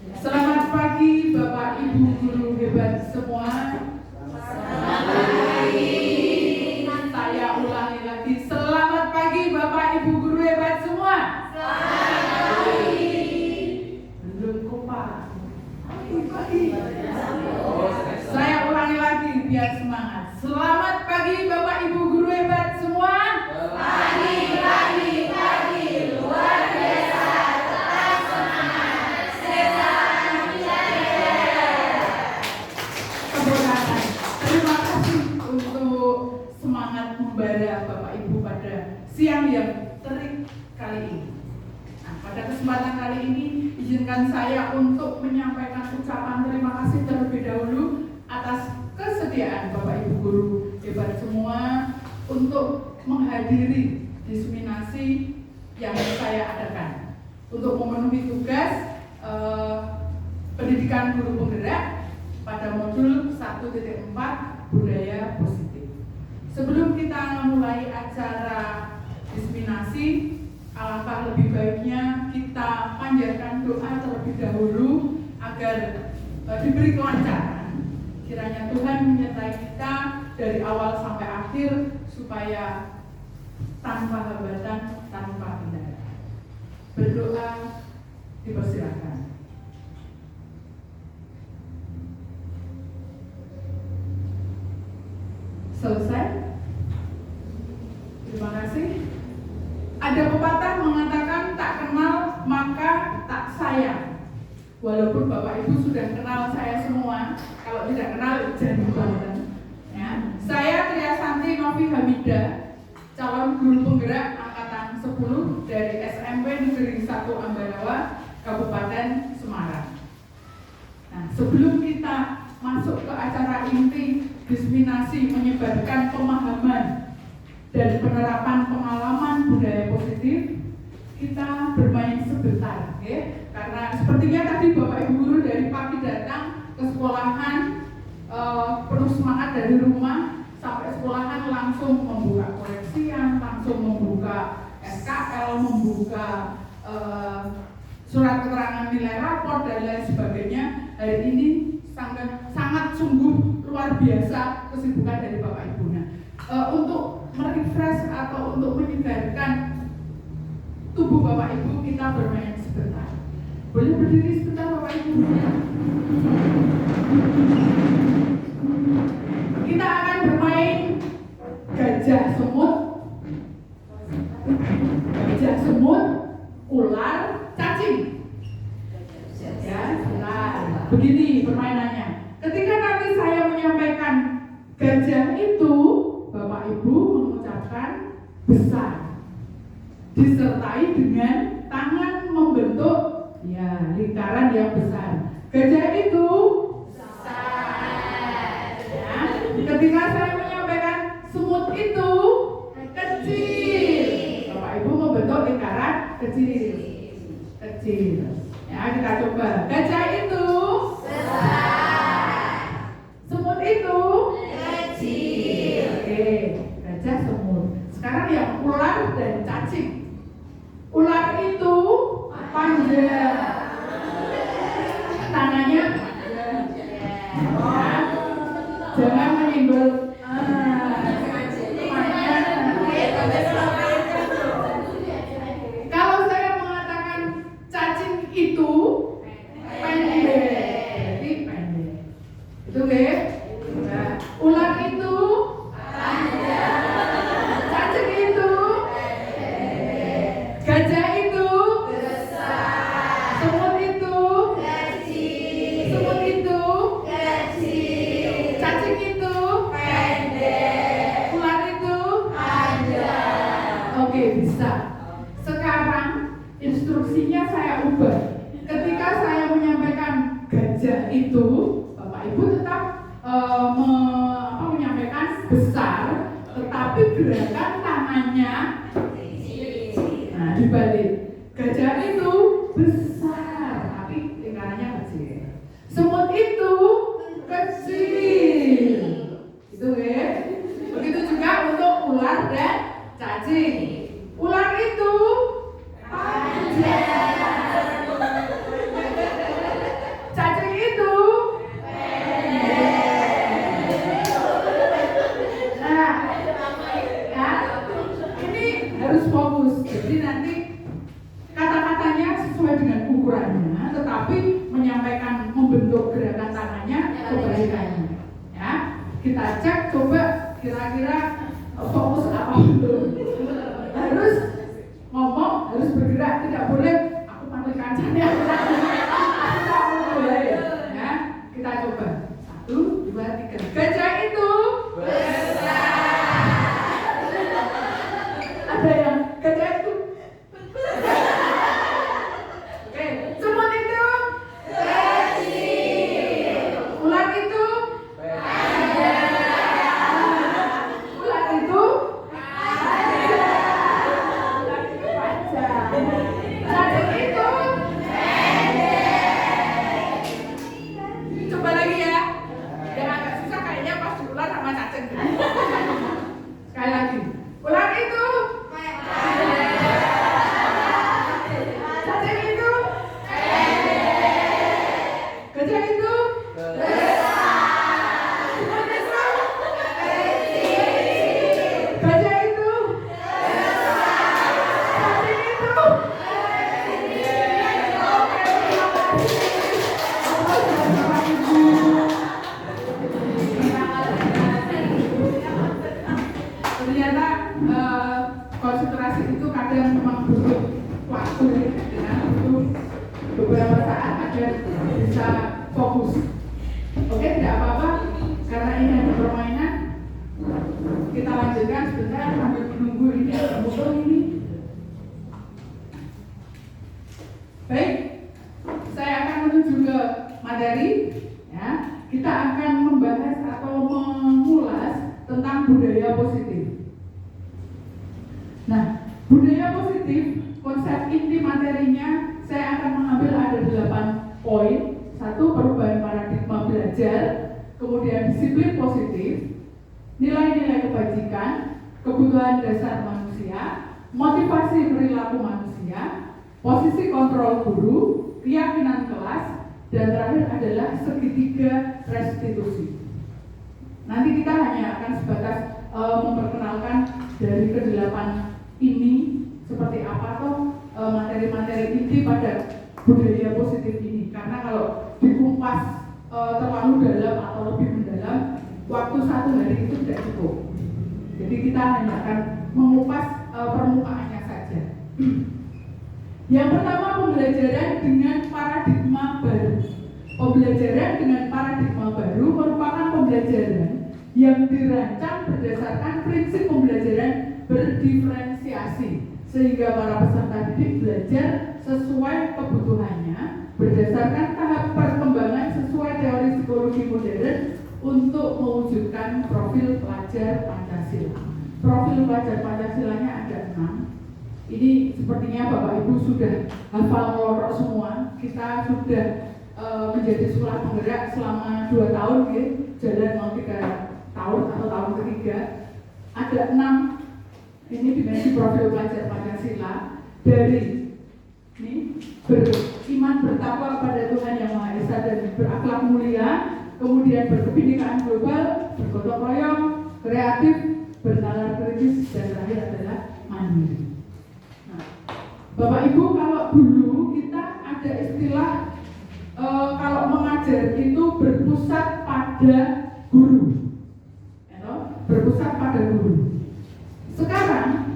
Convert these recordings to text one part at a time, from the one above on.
Selamat pagi Bapak Ibu guru hebat semua. Selamat pagi. Saya ulangi lagi. Selamat pagi Bapak Ibu guru hebat semua. Selamat pagi. Belum kompak. Pagi. Saya ulangi lagi biar semangat. Selamat pagi Bapak Ibu guru hebat semua. Pagi, pagi, pagi. Luar biasa. Tetap semangat. Sehat. Kemudahan. Terima kasih untuk semangat membara Bapak Ibu pada siang yang terik kali ini. Nah, pada kesempatan kali ini izinkan saya untuk menyampaikan ucapan terima kasih terlebih dahulu atas kesediaan Bapak Ibu guru hebat semua untuk menghadiri diseminasi yang saya adakan untuk memenuhi tugas pendidikan guru penggerak pada modul 1.4 budaya positif. Sebelum kita memulai acara diseminasi, alangkah lebih baiknya kita panjatkan doa terlebih dahulu agar diberi kelancaran. Kiranya Tuhan menyertai kita dari awal sampai akhir supaya tanpa hambatan, tanpa kendala. Berdoa dipersilakan. Selesai? Terima kasih. Ada pepatah mengatakan tak kenal maka tak sayang. Walaupun Bapak Ibu sudah kenal saya semua, kalau tidak kenal jangan banget. Ya. Saya Triasanti Novi Hamidah, calon guru penggerak angkatan 10 dari SMP Negeri 1 Ambarawa, Kabupaten Semarang. Nah, sebelum kita masuk ke acara inti diseminasi menyebarkan pemahaman dan penerapan pengalaman budaya positif, kita bermain sebentar, ya. Karena sepertinya tadi Bapak Ibu guru dari pagi datang ke sekolahan penuh semangat dari rumah sampai sekolahan langsung membuka koreksian, langsung membuka SKL, membuka surat keterangan nilai rapor dan lain sebagainya. Hari ini sangat sungguh luar biasa kesibukan dari Bapak Ibu. Nah, untuk merefresh atau untuk menyegarkan tubuh Bapak Ibu, kita bermain sebentar. Boleh berdiri sebentar Bapak Ibu? Kita akan bermain gajah semut, ular, cacing. Ya, sebentar. Begini permainannya. Ketika nanti saya menyampaikan gajah itu, Bapak Ibu mengucapkan besar, disertai dengan tangan membentuk ya lingkaran yang besar. Gajah itu besar. Ya. Ketika saya menyampaikan semut itu kecil, Bapak Ibu membentuk lingkaran kecil. Ya, kita coba. Gajah itu besar. Semut itu kecil. Oke, gajah, semut. Sekarang yang ular dan cacing. Ular itu panjang, tangannya panjang. Jangan menyinggol. Kalau saya mengatakan cacing itu pendek, jadi pendek. Itu ya. Nah, ular itu panjang, cacing itu pendek, gajah itu besar, semut itu kecil, cacing itu pendek, ular itu panjang. Oke, bisa. Sekarang instruksinya saya ubah. Ketika saya menyampaikan gajah itu, Bapak Ibu tetap menyampaikan besar, tetapi gerakan tangannya nah dibalik. Gajah itu besar, tapi lingkarannya kecil. Semut itu kecil. Itu ya. Begitu juga untuk ular dan cacing. Ular itu panjang. ukurannya, tetapi menyampaikan membentuk gerakan tangannya kebalikannya. Ya, kita cek coba kira-kira fokus apa belum. Harus ngomong, harus bergerak, tidak boleh aku panggil kancanya. Tidak boleh. Ya, kita coba 1, 2, 3. Gajah itu besar. Ada yang gajah itu. Oke, semut itu kecil. Ular itu ular itu cacing itu. Coba lagi ya. Yang agak susah kayaknya pas ular sama cacing. Sekali lagi. Ular itu cacing itu gajah itu semut itu gajah itu cacing itu. Ternyata konsentrasi itu kadang memang butuh waktu, ya, butuh beberapa saat agar bisa fokus. Oke, tidak apa-apa karena ini ada permainan. Kita lanjutkan sebentar sambil menunggu ini muncul ini. Baik, saya akan menuju ke materi. Ya, kita akan membahas atau mengulas tentang budaya positif. Nah, budaya positif, konsep inti materinya saya akan mengambil ada 8 poin. 1, perubahan paradigma belajar, kemudian disiplin positif, nilai-nilai kebajikan, kebutuhan dasar manusia, motivasi perilaku manusia, posisi kontrol guru, keyakinan kelas, dan terakhir adalah segitiga restitusi. Nanti kita hanya akan sebatas memperkenalkan dari ke-8 ini seperti apa toh materi-materi inti pada budaya positif ini. Karena kalau dikupas terlalu dalam atau lebih mendalam, waktu 1 hari itu tidak cukup. Jadi kita hanya akan mengupas permukaannya saja. Yang pertama, pembelajaran dengan paradigma baru. Pembelajaran dengan paradigma baru merupakan pembelajaran yang dirancang berdasarkan prinsip pembelajaran berdiferensiasi, sehingga para peserta didik belajar sesuai kebutuhannya berdasarkan tahap perkembangan sesuai teori psikologi modern untuk mewujudkan profil pelajar Pancasila. Profil pelajar Pancasilanya ada 6. Ini sepertinya Bapak Ibu sudah hafal lorok semua. Kita sudah menjadi sekolah penggerak selama 2 tahun, ya. Jalan mau 3 tahun atau tahun ketiga. Ada 6 ini dimensi profil pelajar Pancasila. Dari ini beriman bertakwa kepada Tuhan Yang Maha Esa dan berakhlak mulia, kemudian berkebinekaan global, bergotong royong, kreatif, bernalar kritis, dan terakhir adalah mandiri. Nah, Bapak Ibu, kalau dulu kita ada istilah kalau mengajar itu berpusat pada guru, berpusat pada guru. Sekarang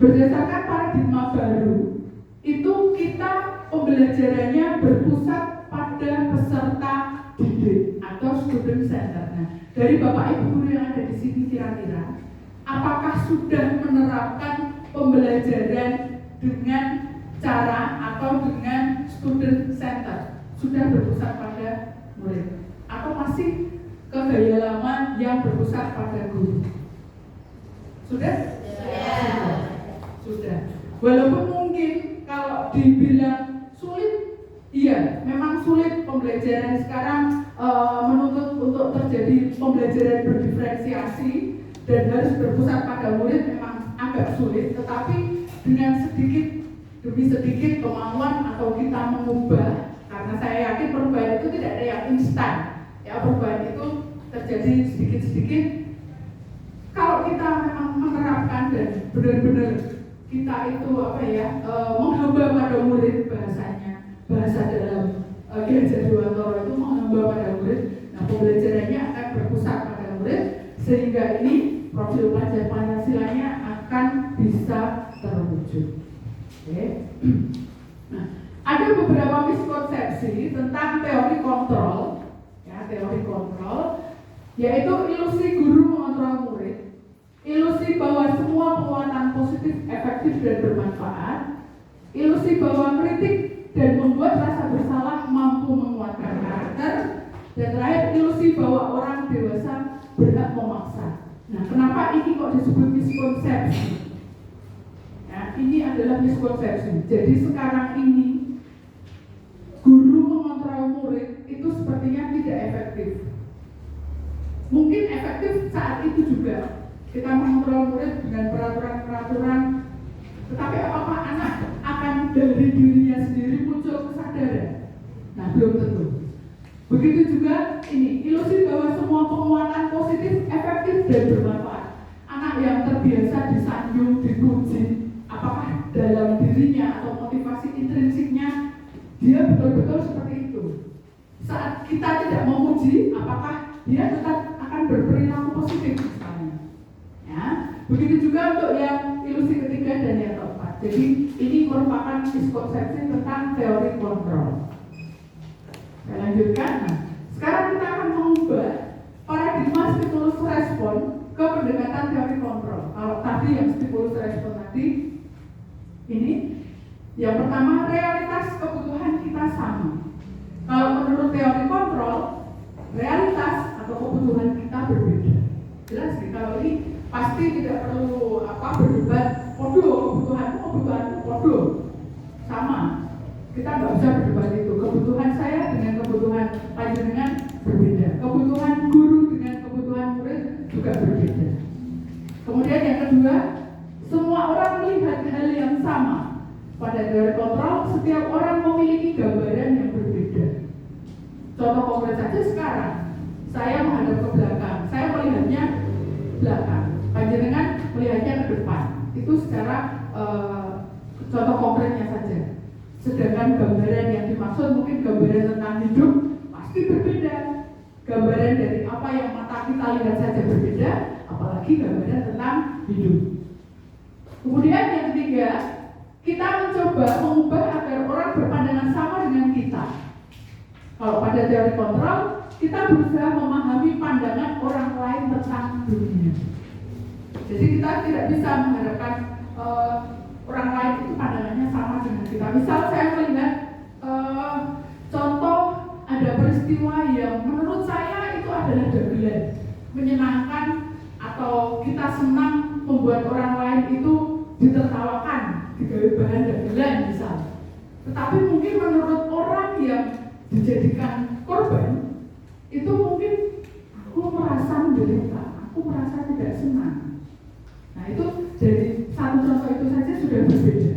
berdasarkan paradigma baru itu kita pembelajarannya berpusat pada peserta didik atau student center. Nah, dari Bapak Ibu guru yang ada di sini kira-kira apakah sudah menerapkan pembelajaran dengan cara atau dengan student center? Sudah berpusat pada murid atau masih ke gaya lama yang berpusat pada guru? Sudah? Sudah. Walaupun mungkin kalau dibilang sulit, iya, memang sulit. Pembelajaran sekarang menuntut untuk terjadi pembelajaran berdiferensiasi dan harus berpusat pada murid, memang agak sulit. Tetapi dengan sedikit demi sedikit kemauan atau kita mengubah, karena saya yakin perubahan itu tidak ada yang instan. Ya, perubahan itu terjadi sedikit-sedikit. Kalau kita memang menerapkan dan benar-benar kita itu menghamba pada murid bahasanya, bahasa dalam Ki Hajar Dewantara itu menghamba pada murid. Nah, pembelajarannya akan berpusat pada murid sehingga ini profil pelajar Pancasilanya akan bisa terwujud. Oke. Nah, ada beberapa miskonsepsi tentang teori kontrol, ya, teori kontrol, yaitu ilusi guru mengontrol murid, ilusi bahwa semua penguatan positif efektif dan bermanfaat, ilusi bahwa kritik dan membuat rasa bersalah mampu menguatkan karakter, dan terakhir ilusi bahwa orang dewasa berhak memaksa. Nah, kenapa ini kok disebut miskonsepsi? Ya, ini adalah miskonsepsi. Jadi sekarang ini guru mengontrol murid itu sepertinya tidak efektif. Mungkin efektif saat itu juga kita mengontrol murid dengan peraturan-peraturan, tetapi apakah anak akan dari dirinya sendiri muncul kesadaran? Nah, belum tentu. Begitu juga ini, ilusi bahwa semua penguatan positif efektif dan bermanfaat. Anak yang terbiasa disanjung, dipuji, apakah dalam dirinya atau motivasi intrinsiknya dia betul-betul seperti itu? Saat kita tidak memuji, apakah dia tetap akan berperilaku positif misalnya? Ya, begitu juga untuk yang ilusi ketiga dan yang keempat. Jadi ini merupakan miskonsepsi tentang teori kontrol. Saya lanjutkan. Nah, sekarang kita akan mengubah paradigma stimulus respon ke pendekatan teori kontrol. Kalau tadi yang stimulus respon tadi, ini yang pertama, realitas kebutuhan kita sama. Kalau menurut teori kontrol, realitas atau kebutuhan kita berbeda. Jelas nih, kalau ini pasti tidak perlu berdebat. Kebutuhan podo sama. Kita nggak bisa berdebat itu. Kebutuhan saya dengan kebutuhan panjenengan berbeda. Kebutuhan guru dengan kebutuhan murid juga berbeda. Kemudian yang kedua, semua orang melihat hal yang sama. Pada teori kontrol, setiap orang memiliki gambaran yang berbeda. Contoh konkret saja sekarang, saya menghadap ke belakang, saya melihatnya belakang, panjenengan melihatnya ke depan. Itu secara contoh konkretnya saja. Sedangkan gambaran yang dimaksud mungkin gambaran tentang hidup pasti berbeda. Gambaran dari apa yang mata kita lihat saja berbeda, apalagi gambaran tentang hidup. Kemudian yang ketiga, kita mencoba mengubah agar orang berpandangan sama dengan kita. Kalau pada teori kontrol, kita berusaha memahami pandangan orang lain tentang dunia. Jadi kita tidak bisa mengharapkan orang lain itu pandangannya sama dengan kita. Misal saya melihat contoh ada peristiwa yang menurut saya itu adalah dagelan, menyenangkan atau kita senang membuat orang lain itu ditertawakan, digawe bahan dagelan misal. Tetapi mungkin menurut orang yang dijadikan korban itu mungkin aku merasa menderita, aku merasa tidak senang. Nah itu dari satu contoh itu saja sudah berbeda.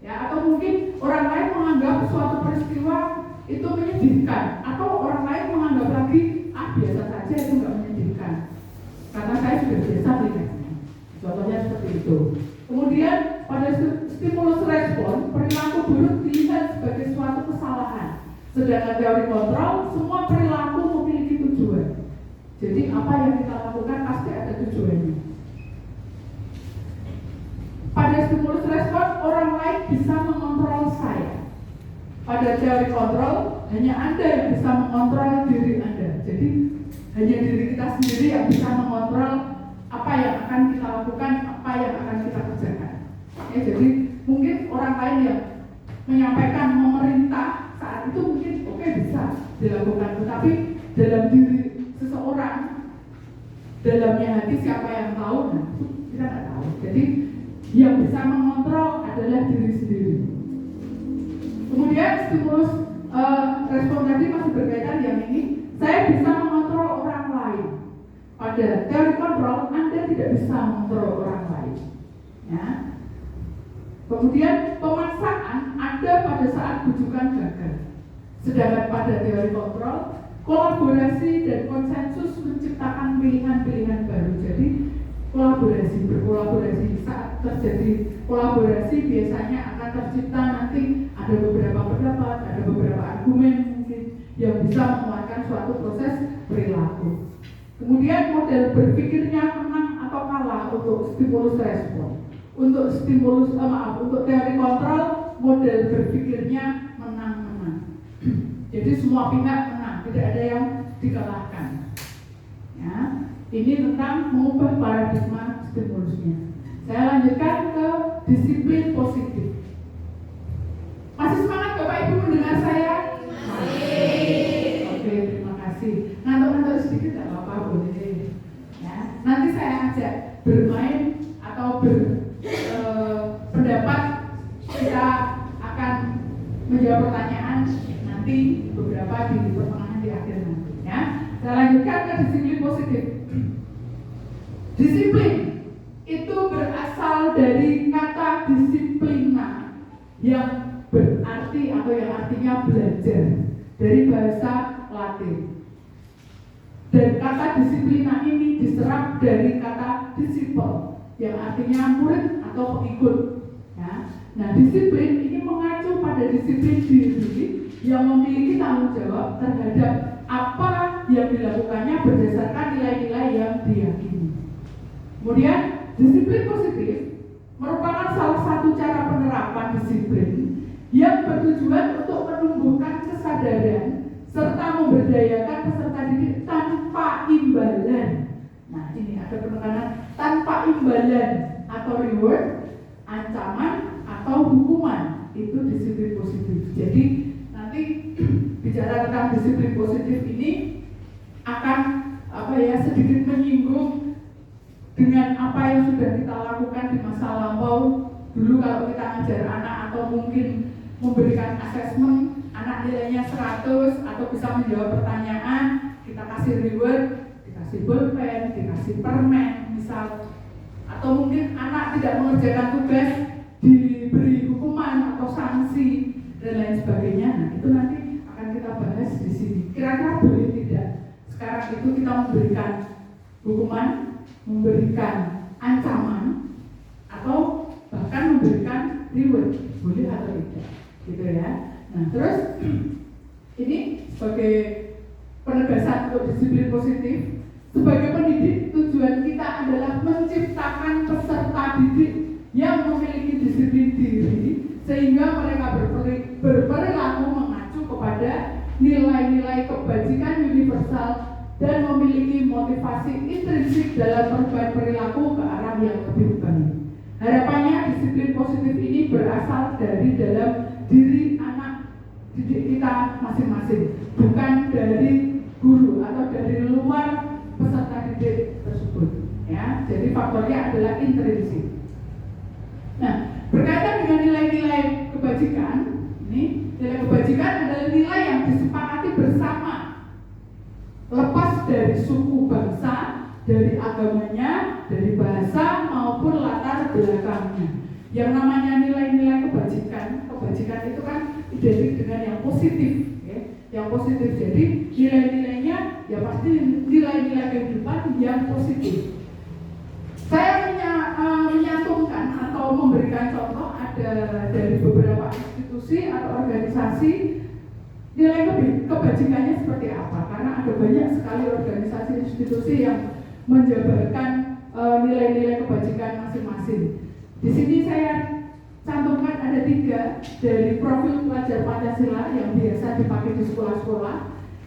Ya, atau mungkin orang lain menganggap suatu peristiwa itu menyedihkan, atau orang lain menganggap lagi biasa saja, itu nggak menyedihkan. Karena saya sudah biasa melihatnya. Contohnya seperti itu. Kemudian pada stimulus respon, perilaku buruk dilihat sebagai suatu kesalahan. Sedangkan teori kontrol, semua perilaku memiliki tujuan. Jadi apa yang kita lakukan pasti ada tujuannya. Pada stimulus respon, orang lain bisa mengontrol saya. Pada teori kontrol, hanya Anda yang bisa mengontrol diri Anda. Jadi hanya diri kita sendiri yang bisa mengontrol apa yang akan kita lakukan, apa yang akan kita kerjakan. Ya, jadi mungkin orang lain yang menyampaikan memerintah saat itu mungkin bisa dilakukan, tetapi dalam diri seseorang, dalamnya hati siapa yang tahu? Nah, kita nggak tahu. Jadi yang bisa mengontrol adalah diri sendiri. Kemudian stimulus respon tadi masih berkaitan yang ini. Saya bisa mengontrol orang lain. Pada teori kontrol, Anda tidak bisa mengontrol orang lain. Ya. Kemudian pemaksaan ada pada saat bujukan gagal. Sedangkan pada teori kontrol, kolaborasi dan konsensus menciptakan pilihan-pilihan baru. Jadi berkolaborasi saat terjadi kolaborasi biasanya akan tercipta nanti ada beberapa pendapat, ada beberapa argumen mungkin yang bisa menguatkan suatu proses perilaku. Kemudian model berpikirnya menang atau kalah untuk stimulus respon. Untuk untuk teori kontrol, model berpikirnya menang-menang. Jadi semua pihak menang, tidak ada yang dikalahkan. Ya, ini tentang mengubah paradigma stimulusnya. Saya lanjutkan ke disiplin positif. Masih semangat Bapak Ibu mendengar saya? Masih. Oke, terima kasih. Ngantuk-ngantuk sedikit tidak apa-apa, boleh. Ya, nanti saya ajak bermain atau pendapat. Kita akan menjawab pertanyaan nanti beberapa di pertengahan di akhir nanti. Ya, saya lanjutkan ke disiplin positif. Disiplin itu berasal dari kata disiplina yang berarti atau yang artinya belajar, dari bahasa Latin. Dan kata disiplina ini diserap dari kata disciple yang artinya murid atau pengikut. Ya. Nah, disiplin ini mengacu pada disiplin diri yang memiliki tanggung jawab terhadap apa yang dilakukannya berdasarkan nilai-nilai yang diyakini. Kemudian, disiplin positif merupakan salah satu cara penerapan disiplin yang bertujuan untuk menumbuhkan kesadaran serta memberdayakan peserta didik tanpa imbalan. Nah, ini ada penekanan tanpa imbalan atau reward, ancaman atau hukuman. Itu disiplin positif. Jadi nanti bicara tentang disiplin positif ini akan sedikit menyinggung dengan apa yang sudah kita lakukan di masa lampau. Dulu kalau kita ngajar anak atau mungkin memberikan asesmen, anak nilainya 100 atau bisa menjawab pertanyaan, kita kasih reward, dikasih pulpen, dikasih permen misal, atau mungkin anak tidak mengerjakan tugas diberi hukuman atau sanksi dan lain sebagainya. Nah, itu nanti akan kita bahas di sini. Kira-kira boleh tidak sekarang itu kita memberikan hukuman, memberikan ancaman, atau bahkan memberikan reward, boleh atau tidak, gitu ya. Nah, terus ini sebagai penegasan untuk disiplin positif, sebagai pendidik tujuan kita adalah menciptakan peserta didik yang memiliki disiplin diri sehingga mereka berperilaku mengacu kepada nilai-nilai kebajikan universal dan memiliki motivasi intrinsik dalam perubahan perilaku ke arah yang lebih baik. Harapannya disiplin positif ini berasal dari dalam diri anak didik kita masing-masing, bukan dari guru atau dari luar peserta didik tersebut. Ya, jadi faktornya adalah intrinsik. Nah, berkaitan dengan nilai-nilai kebajikan, ini nilai kebajikan adalah nilai yang disepakati bersama, lepas dari suku bangsa, dari agamanya, dari bahasa maupun latar belakangnya. Yang namanya nilai-nilai kebajikan itu kan identik dengan yang positif, ya. Yang positif. Jadi nilai-nilainya ya pasti nilai-nilai kehidupan yang positif. Saya menyantumkan atau memberikan contoh ada dari beberapa institusi atau organisasi nilai kebajikannya seperti apa, karena ada banyak sekali organisasi institusi yang menjabarkan nilai-nilai kebajikan masing-masing. Di sini saya cantumkan ada 3 dari profil pelajar Pancasila yang biasa dipakai di sekolah-sekolah.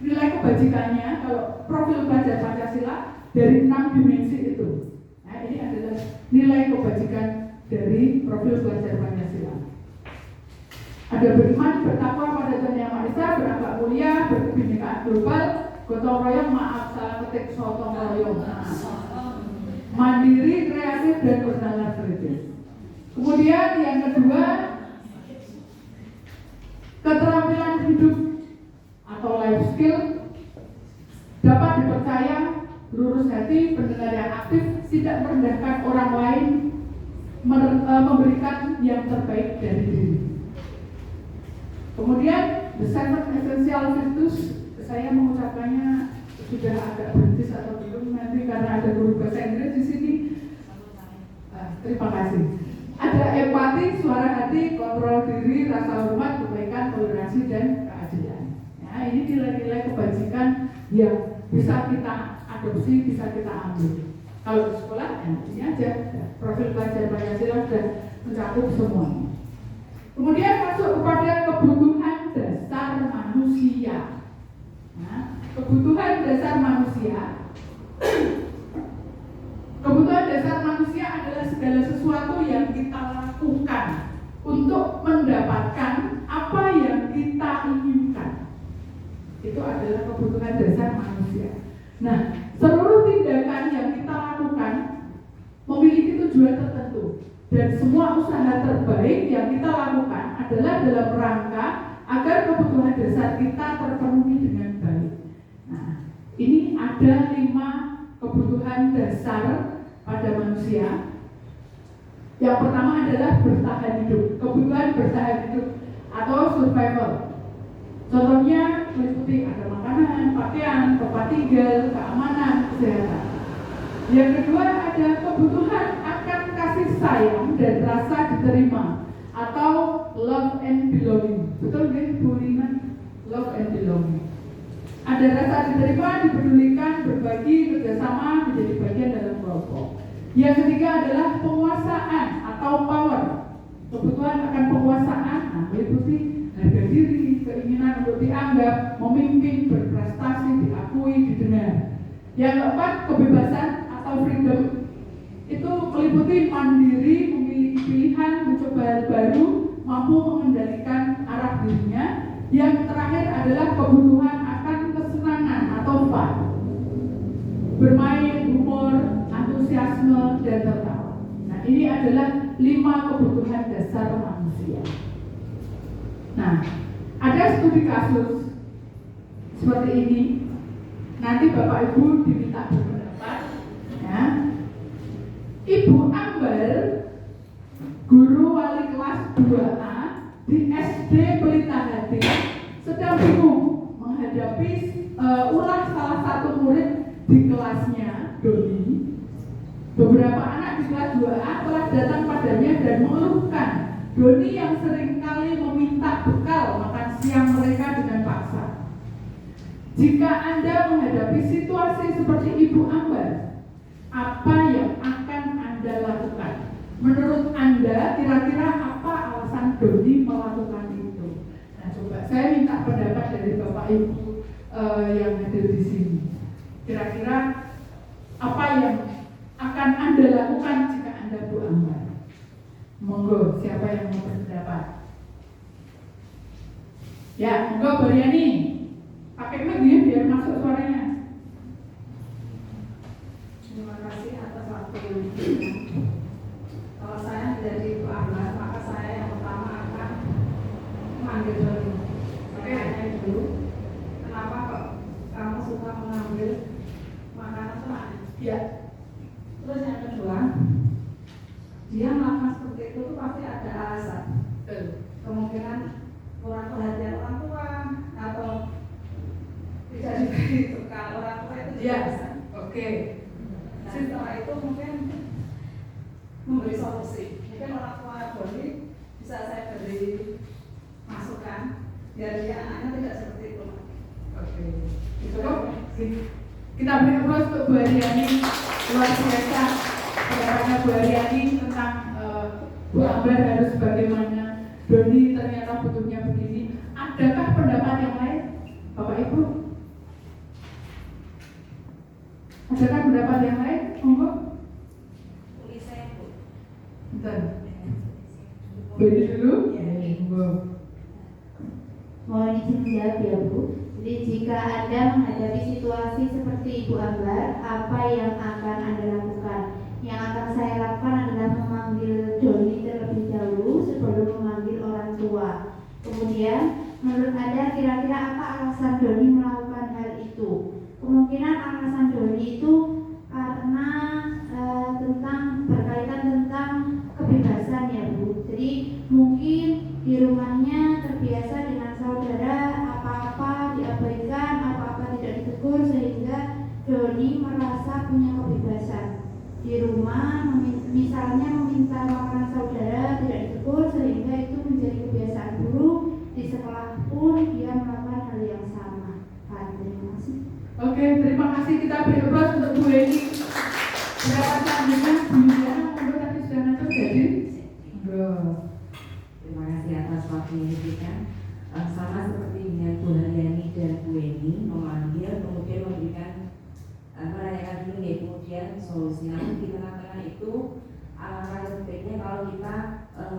Nilai kebajikannya kalau profil pelajar Pancasila dari 6 dimensi itu. Nah, ini adalah nilai kebajikan dari profil pelajar Pancasila. Ada beriman, bertakwa pada Tuhan Yang Maha Esa, berakhlak mulia, berkebinekaan global, gotong royong, maaf salah ketik, sotong royong, mandiri, kreatif, dan bernalar kritis. Kemudian yang kedua, keterampilan hidup atau life skill, dapat dipercaya, lurus hati, pendengar yang aktif, tidak merendahkan orang lain, memberikan yang terbaik dari diri. Kemudian the 7 essential virtues, saya mengucapkannya sudah agak berhenti atau belum nanti karena ada guru bahasa Inggris di sini. Terima kasih. Ada empati, suara hati, kontrol diri, rasa hormat, kebaikan, toleransi, dan keadilan. Ya, ini nilai-nilai kebajikan yang bisa kita adopsi, bisa kita ambil. Kalau di sekolah, ya ini aja profil pelajar Pancasila sudah mencakup semuanya. Kemudian masuk kepada kebutuhan dasar manusia. Nah, kebutuhan dasar manusia. Kebutuhan dasar manusia adalah segala sesuatu yang kita lakukan untuk mendapatkan apa yang kita inginkan. Itu adalah kebutuhan dasar manusia. Nah, seluruh tindakan yang kita lakukan memiliki tujuan tertentu. Dan semua usaha terbaik yang kita lakukan adalah dalam rangka agar kebutuhan dasar kita terpenuhi dengan baik. Nah, ini ada 5 kebutuhan dasar pada manusia. Yang pertama adalah bertahan hidup, kebutuhan bertahan hidup atau survival. Contohnya meliputi ada makanan, pakaian, tempat tinggal, keamanan, kesehatan. Yang kedua ada kebutuhan akan kasih sayang dan rasa diterima atau love and belonging. Betul nggak Bu Lina? Love and belonging. Ada rasa diterima, dipedulikan, berbagi, kerjasama, menjadi bagian dalam kelompok. Yang ketiga adalah penguasaan atau power. Kebutuhan akan penguasaan, meliputi harga diri, keinginan untuk dianggap, memimpin, berprestasi, diakui, didengar. Yang keempat, kebebasan atau freedom. Itu meliputi mandiri, memiliki pilihan, mencoba hal baru, mampu mengendalikan arah dirinya. Yang terakhir adalah kebutuhan akan kesenangan atau fun, bermain, humor, antusiasme, dan tertawa. Nah, ini adalah 5 kebutuhan dasar manusia. Nah, ada studi kasus seperti ini. Nanti Bapak Ibu diminta berpendapat. Ya. Ibu Ambar, guru wali kelas 2A di SD Pelita Hati, sedang bingung menghadapi ulah salah satu murid di kelasnya, Doni. Beberapa anak di kelas 2A telah datang padanya dan mengeluhkan Doni yang seringkali meminta bekal makan siang mereka dengan paksa. Jika Anda menghadapi situasi seperti Ibu Ambar, apa yang akan Anda lakukan? Menurut Anda, kira-kira apa alasan Doni melakukan itu? Nah, coba saya minta pendapat dari Bapak Ibu yang hadir di sini. Kira-kira apa yang akan Anda lakukan jika Anda Bu Ambar? Monggo, siapa yang mau berpendapat? Ya, monggo Bu Yani. Pakai mic ya biar masuk suaranya. Terima kasih atas waktunya. Kalau saya menjadi Ibu Ambar, maka saya yang pertama akan memanggil Doni. Saya tanya dulu, kenapa kok kamu suka mengambil makanan teman? Ya. Terus yang kedua, dia melakukan seperti itu tuh pasti ada alasan. Kemungkinan kurang perhatian orang tua atau tidak diberi bekal orang tua itu biasa. Oke. Nah, setelah itu mungkin memberi solusi. Mungkin orang tua Doni bisa saya beri masukan biar dia anaknya tidak seperti itu. Oke. Cukup. Kita beri aplaus untuk Bu Aryani, luar biasa pendapatnya Bu Aryani tentang Bu Ambar harus bagaimana, Doni ternyata butuhnya begini. Adakah pendapat yang lain, Bapak Ibu? Adakah pendapat yang lain? Monggo. Tulis saya Bu. Bentar. Beri dulu. Monggo. Mohon izin menjawab ya Bu. Jadi jika Anda menghadapi situasi seperti Ibu Ambar, apa yang akan Anda lakukan? Yang akan saya lakukan adalah memanggil Doni terlebih dahulu sebelum memanggil orang tua. Kemudian, menurut Anda kira-kira apa alasan Doni melakukan hal itu? Kemungkinan alasan Doni itu karena berkaitan tentang kebebasan ya Bu. Jadi mungkin di rumahnya terbiasa dengan saudara, apa-apa diabaikan, apa-apa tidak ditegur, sehingga Doni merasa punya kebebasan. di rumah, misalnya meminta makanan saudara tidak ditegur sehingga itu menjadi kebiasaan buruk. Di sekolah pun dia melakukan hal yang sama. Terima kasih. Oke, terima kasih. Kita beri aplaus untuk Bu Eni. Berapa selanjutnya Bu Yuliana, monggo tadi sudah ngatur jadi. Terima kasih atas waktunya kita. Sama seperti dengan Bu Haryani dan Bu Eni memanggil, kemudian memberikan menanyakan dulu nih, kemudian solusinya. Di tengah-tengah itu alangkah sebaiknya kalau kita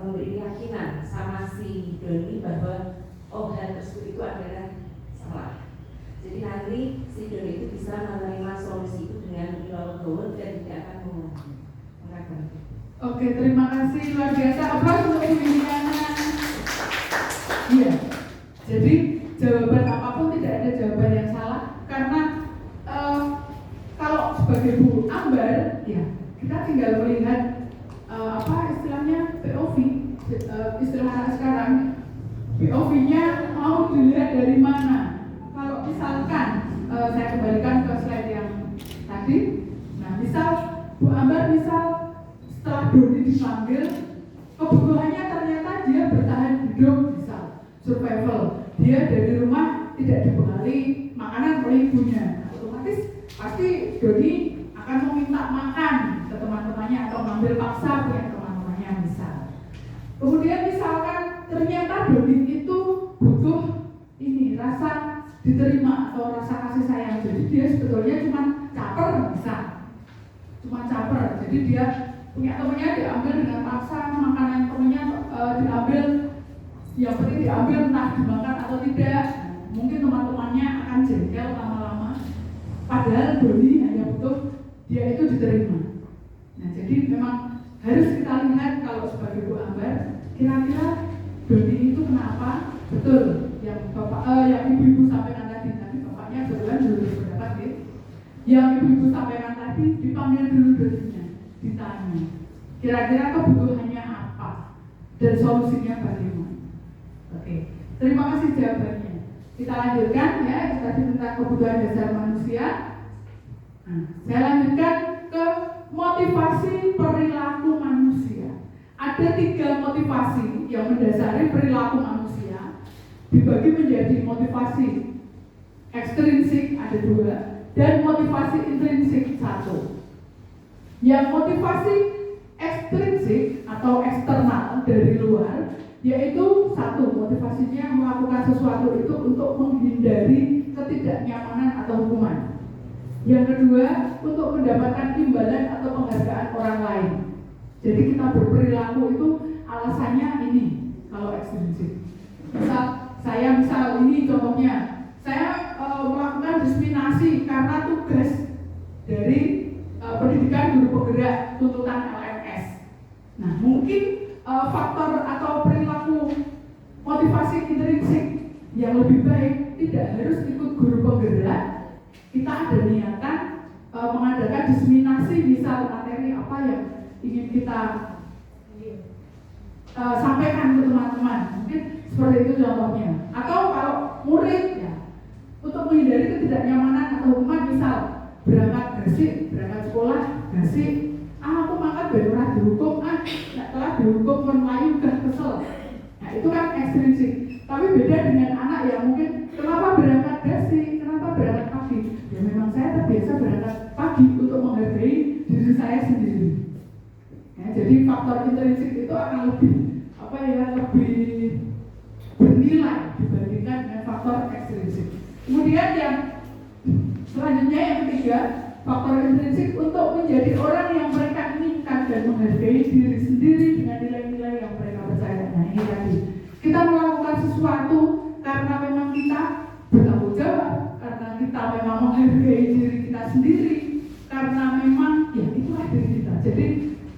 memberi keyakinan sama si Doni bahwa hal tersebut itu adalah salah. Jadi nanti si Doni itu bisa menerima solusi itu dengan legowo dan tidak akan mengurangi. Oke, terima kasih luar biasa. Aplaus untuk Bu Yuliana. Iya. Jadi jawaban apapun tidak ada jawaban yang salah karena kalau sebagai Bu Ambar, ya kita tinggal melihat apa istilahnya POV, istilah anak sekarang. POV-nya mau dilihat dari mana? Kalau misalkan saya kembalikan ke slide yang tadi, nah misal Bu Ambar setelah Doni dipanggil, kebutuhannya ternyata dia bertahan hidup, misal survival, dia dari rumah tidak dibekali makanan oleh ibunya, otomatis pasti Doni akan meminta makan ke teman-temannya atau mengambil paksa punya teman-temannya misal. Kemudian misalkan ternyata Doni itu butuh ini rasa diterima atau rasa kasih sayang, jadi dia sebetulnya cuma caper jadi dia punya temannya diambil dengan paksa, makanan temannya diambil, yang penting diambil entah dimakan atau tidak. Mungkin teman-temannya akan jengkel lama-lama, padahal Doni hanya butuh dia itu diterima. Nah, jadi memang harus kita lihat kalau sebagai Bu Ambar, kira-kira Doni itu kenapa betul yang yang ibu-ibu sampaikan tadi bapaknya kebetulan dulu berpendapat gitu. Yang ibu-ibu sampaikan tadi dipanggil dulu Doninya, ditanya kira-kira kebutuhannya apa dan solusinya bagaimana. Oke, terima kasih jawabannya. Kita lanjutkan ya, tadi tentang kebutuhan dasar manusia. Nah, saya lanjutkan ke motivasi perilaku manusia. Ada 3 motivasi yang mendasari perilaku manusia, dibagi menjadi motivasi ekstrinsik ada 2 dan motivasi intrinsik 1. Yang motivasi ekstrinsik atau eksternal dari luar, yaitu 1, motivasinya melakukan sesuatu itu untuk menghindari ketidaknyamanan atau hukuman. Yang kedua, untuk mendapatkan imbalan atau penghargaan orang lain. Jadi kita berperilaku itu alasannya ini kalau ekstrinsik. Misal ini contohnya, saya melakukan diskriminasi karena tugas dari pendidikan guru penggerak tuntutan LMS. Nah, mungkin faktor atau perilaku motivasi intrinsik yang lebih baik tidak harus ikut guru penggerak. Kita ada niatan mengadakan diseminasi, misal materi apa yang ingin kita sampaikan ke teman-teman, mungkin seperti itu contohnya. Atau kalau murid ya, untuk menghindari ketidaknyamanan atau hukuman, misal berangkat sekolah gasik, aku makan benar dihukum, nggak telah dihukum Melayu gak kesel. Nah itu kan ekstrinsik. Tapi beda dengan anak yang mungkin kenapa berangkat gasik, kenapa berangkat pagi? Ya memang saya terbiasa berangkat pagi untuk menghargai diri saya sendiri. Ya, jadi faktor intrinsik itu akan lebih lebih bernilai dibandingkan dengan faktor ekstrinsik. Kemudian yang selanjutnya yang ketiga, faktor intrinsik untuk menjadi orang yang mereka inginkan dan menghargai diri sendiri dengan nilai-nilai yang mereka percaya. Nah ini tadi, kita melakukan sesuatu karena memang kita bertanggung jawab, karena kita memang menghargai diri kita sendiri, karena memang ya itulah diri kita. Jadi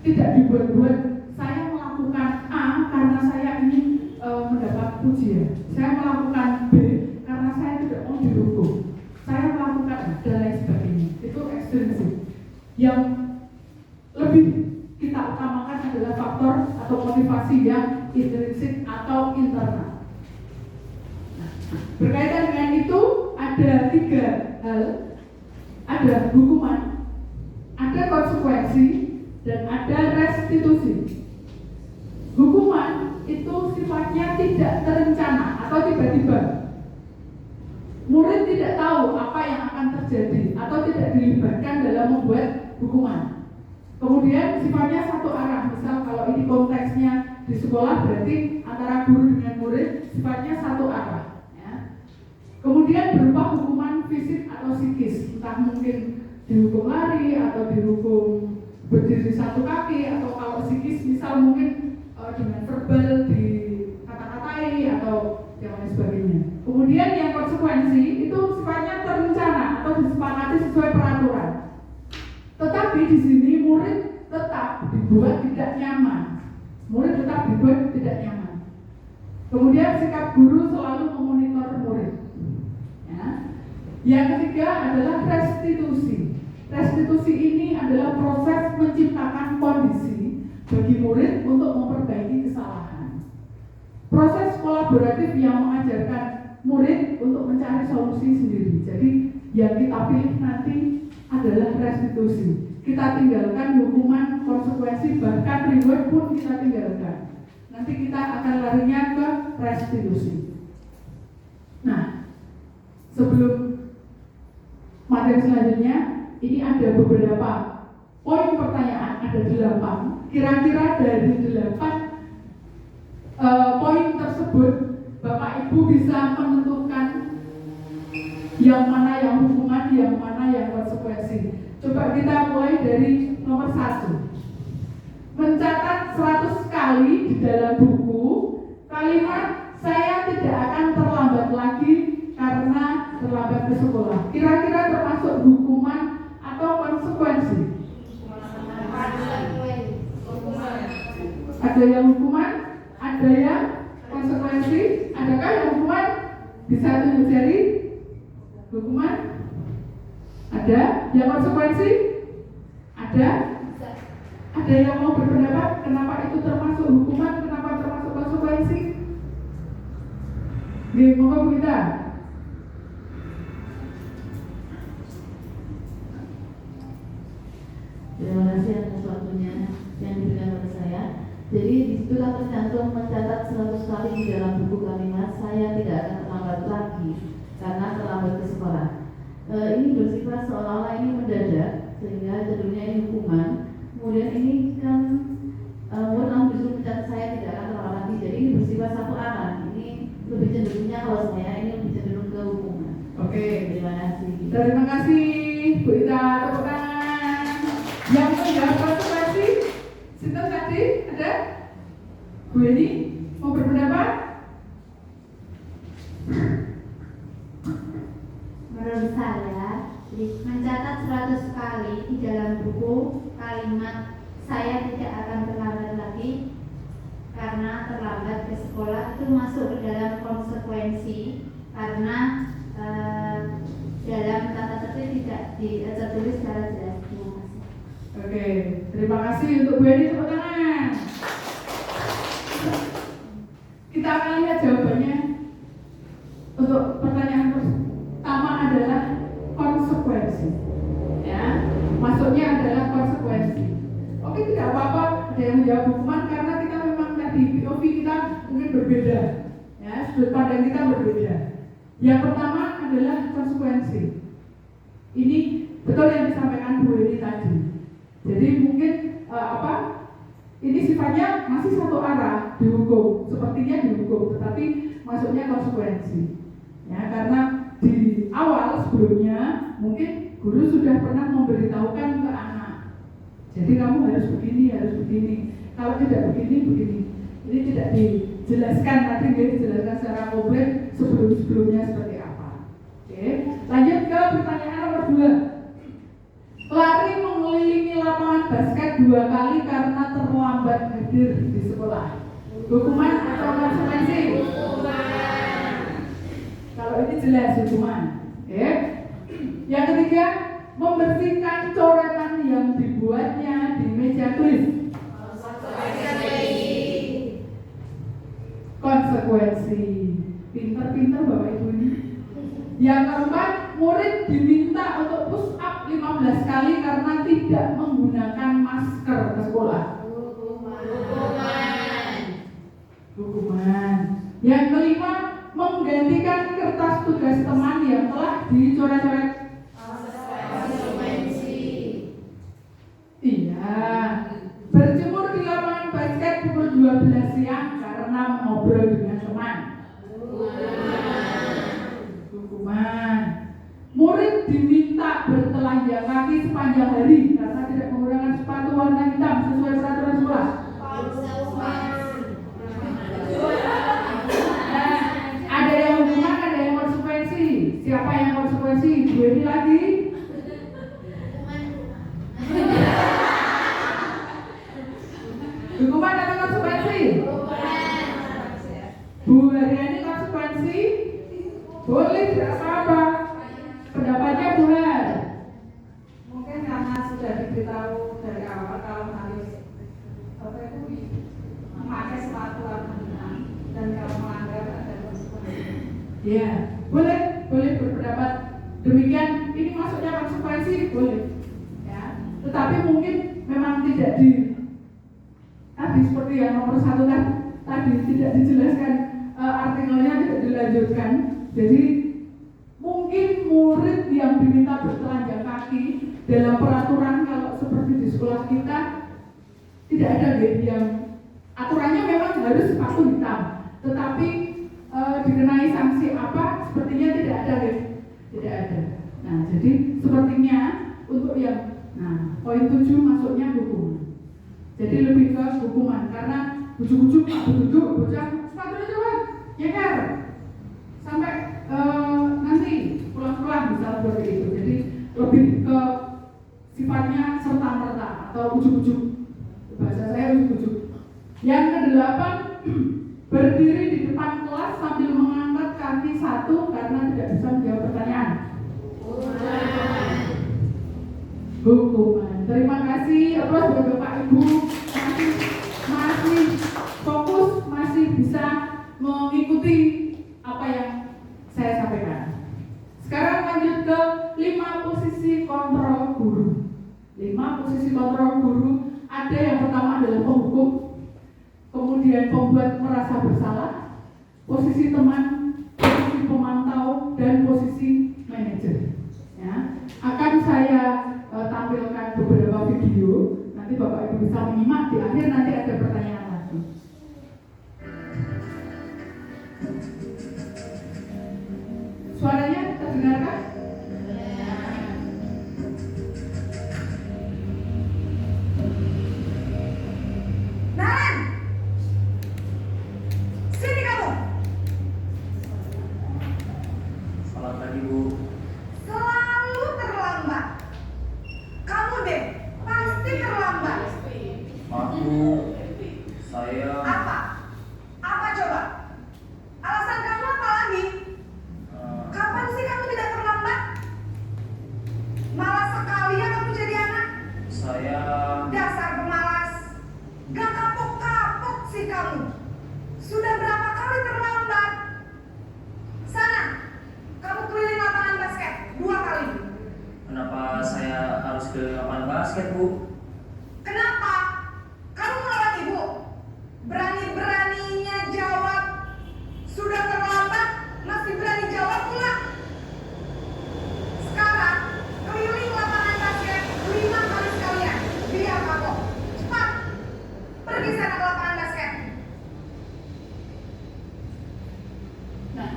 tidak dibuat-buat. Saya melakukan A karena saya ingin mendapat pujian. Saya melakukan B karena saya tidak mau dihukum. Saya melakukan dan lain sebagainya. Itu ekstrinsik. Yang lebih kita utamakan adalah faktor atau motivasi yang intrinsik atau internal. Berkaitan dengan itu ada 3 hal. Ada hukuman, ada ada konsekuensi dan ada restitusi. Hukuman itu sifatnya tidak terencana atau tiba-tiba. Murid tidak tahu apa yang akan terjadi atau tidak dilibatkan dalam membuat hukuman. Kemudian sifatnya satu arah. Misal kalau ini konteksnya di sekolah berarti antara guru dengan murid sifatnya satu arah. Ya. Kemudian berupa hukuman fisik atau psikis, entah mungkin dihukum lari atau dihukum berdiri satu kaki, atau kalau psikis misal mungkin dengan verbal dikata-katai atau yang lain sebagainya. Kemudian yang konsekuensi itu sifatnya terencana atau disepakati sesuai peraturan. Tetapi di sini murid tetap dibuat tidak nyaman. Murid tetap dibuat tidak nyaman. Kemudian sikap guru selalu memonitor murid. Ya. Yang ketiga adalah restitusi. Restitusi ini adalah proses menciptakan kondisi bagi murid untuk memperbaiki kesalahan. Proses kolaboratif yang mengajarkan murid untuk mencari solusi sendiri. Jadi yang kita pilih nanti adalah restitusi. Kita tinggalkan hukuman, konsekuensi, bahkan reward pun kita tinggalkan. Nanti kita akan larinya ke restitusi. Nah, sebelum materi selanjutnya, ini ada beberapa poin pertanyaan, ada 8. Kira-kira dari 8 poin tersebut, Bapak Ibu bisa menentukan yang mana yang hukuman, yang mana yang konsekuensi. Coba kita mulai dari nomor 1. Mencatat 100 kali di dalam buku kalimat "saya tidak akan terlambat lagi karena terlambat ke sekolah". Kira-kira termasuk hukuman atau konsekuensi? Ada yang hukuman, ada yang konsekuensi. Adakah yang hukuman? Bisa tunjuk jari. Hukuman? Ada. Yang konsekuensi? Ada. Ada yang mau berpendapat kenapa itu termasuk hukuman, kenapa termasuk konsekuensi? Monggo kita. Terima kasih atas waktunya yang diberikan kepada saya. Jadi di situ tercantum mencatat 100 kali di dalam buku kalimat "saya tidak akan terlambat lagi karena terlambat ke sekolah". Ini bersifat seolah-olah ini mendadak sehingga judulnya ini hukuman. Kemudian ini kan murid kamu disuruh mencatat "saya tidak akan terlambat lagi". Jadi ini bersifat satu arah. Ini lebih cenderungnya kalau saya ini lebih cenderung ke hukuman. Oke. Terima kasih. Terima kasih Bu Ita, tepuk tangan. Yang menjawab konsekuensi, Sinten tadi ada? Bu Eni mau berpendapat? Menurut saya, mencatat 100 kali di dalam buku kalimat "saya tidak akan terlambat lagi karena terlambat ke sekolah" itu masuk ke dalam konsekuensi karena dalam tata tertib tidak tertulis secara jelas. Terima kasih. Oke, terima kasih untuk Bu Eni, tepuk tangan. Kita akan lihat jawabannya. Untuk pertanyaan pertama adalah konsekuensi. Ya, masuknya adalah konsekuensi. Oke, tidak apa-apa ada yang menjawab hukuman karena kita memang tadi POV kita mungkin berbeda. Ya, sudut pandang kita berbeda. Yang pertama adalah konsekuensi. Ini betul yang disampaikan Bu Eni tadi. Jadi mungkin ini sifatnya masih satu arah dihukum, sepertinya dihukum, tetapi masuknya konsekuensi. Ya, karena di awal sebelumnya mungkin guru sudah pernah memberitahukan ke anak. Jadi kamu harus begini, harus begini. Kalau tidak begini, begini. Ini tidak dijelaskan, nanti dijelaskan secara komplit sebelum-sebelumnya seperti apa. Oke, lanjut ke pertanyaan nomor 2. Lari mengelilingi lapangan basket 2 kali karena terlambat hadir di sekolah. Hukuman atau konsekuensi? Hukuman. Kalau ini jelas hukuman. Oke. Yang ketiga, membersihkan coretan yang dibuatnya di meja tulis. Konsekuensi. Pinter-pinter Bapak Ibu ini. Yang keempat, murid diminta untuk push up 15 kali karena tidak menggunakan masker ke sekolah. Hukuman. Yang kelima, menggantikan kertas tugas teman yang telah dicoret-coret. Iya. Berjemur di lapangan basket pukul 12 siang karena ngobrol dengan teman. Hukuman. Murid diminta bertelanjang kaki sepanjang hari karena tidak menggunakan sepatu warna hitam sesuai peraturan sekolah. Ada yang hukuman, ada yang konsekuensi. Siapa yang konsekuensi? Gue ini lagi. Hukuman atau konsekuensi? Bu Haryani konsekuensi? Boleh, tidak apa-apa. Pendapatnya Bu Har. Mungkin karena sudah diberitahu dari awal kalau harus memakai sepatu warna hitam dan kalau melanggar ada konsekuensi. Ya, boleh berpendapat demikian. Ini masuknya konsekuensi, boleh. Ya, tetapi mungkin memang tidak tadi seperti yang nomor 1 kan tadi tidak dijelaskan, artikelnya tidak dilanjutkan. Jadi mungkin murid yang diminta bertelanjang kaki dalam peraturan kalau seperti di sekolah kita tidak ada yang aturannya memang harus sepatu hitam, tetapi dikenai sanksi apa sepertinya tidak ada. Nah, jadi sepertinya untuk yang poin 7 masuknya hukuman. Jadi lebih ke hukuman karena bujuk-bujuk bocah sepatunya coba nyeker sampai nanti pulang-pulang misalnya seperti itu. Jadi lebih ke sifatnya serta-merta atau ujuk-ujuk, bahasa saya ujuk-ujuk. Yang ke-8, berdiri di depan kelas sambil mengangkat kaki satu karena tidak bisa menjawab pertanyaan. Hukuman. Terima kasih atas Bapak Ibu masih fokus, masih bisa mengikuti apa yang saya sampaikan. Sekarang lanjut ke 5 posisi kontrol guru. 5 posisi kontrol guru. Ada yang pertama adalah penghukum, kemudian pembuat merasa bersalah, posisi teman, posisi pemantau, dan posisi manajer. Ya, akan saya tampilkan beberapa video. Nanti Bapak Ibu bisa menyimak, di akhir nanti ada pertanyaan lagi. Suaranya terdengarkah? Nalan, sini kamu. Selamat pagi, Bu. Selalu terlambat. Kamu deh, pasti terlambat. Maaf, Bu. Saya Apa? Apa coba? Alasan kamu apa lagi? Kapan sih kamu tidak terlambat? Malas sekali ya kamu jadi anak. saya Dasar pemalas. Gak kapok-kapok sih kamu. Sudah berapa kali terlambat? Sana, kamu keliling lapangan basket 2 kali. kenapa saya harus ke lapangan basket, Bu? Kenapa? Kamu melawan ibu? Berani-beraninya jawab. Sudah terlambat, masih berani jawab pula. Sekarang, keliling lapangan basket 5 kali sekalian. Biar kapok. Cepat. Pergi sana ke lapangan basket. Nah,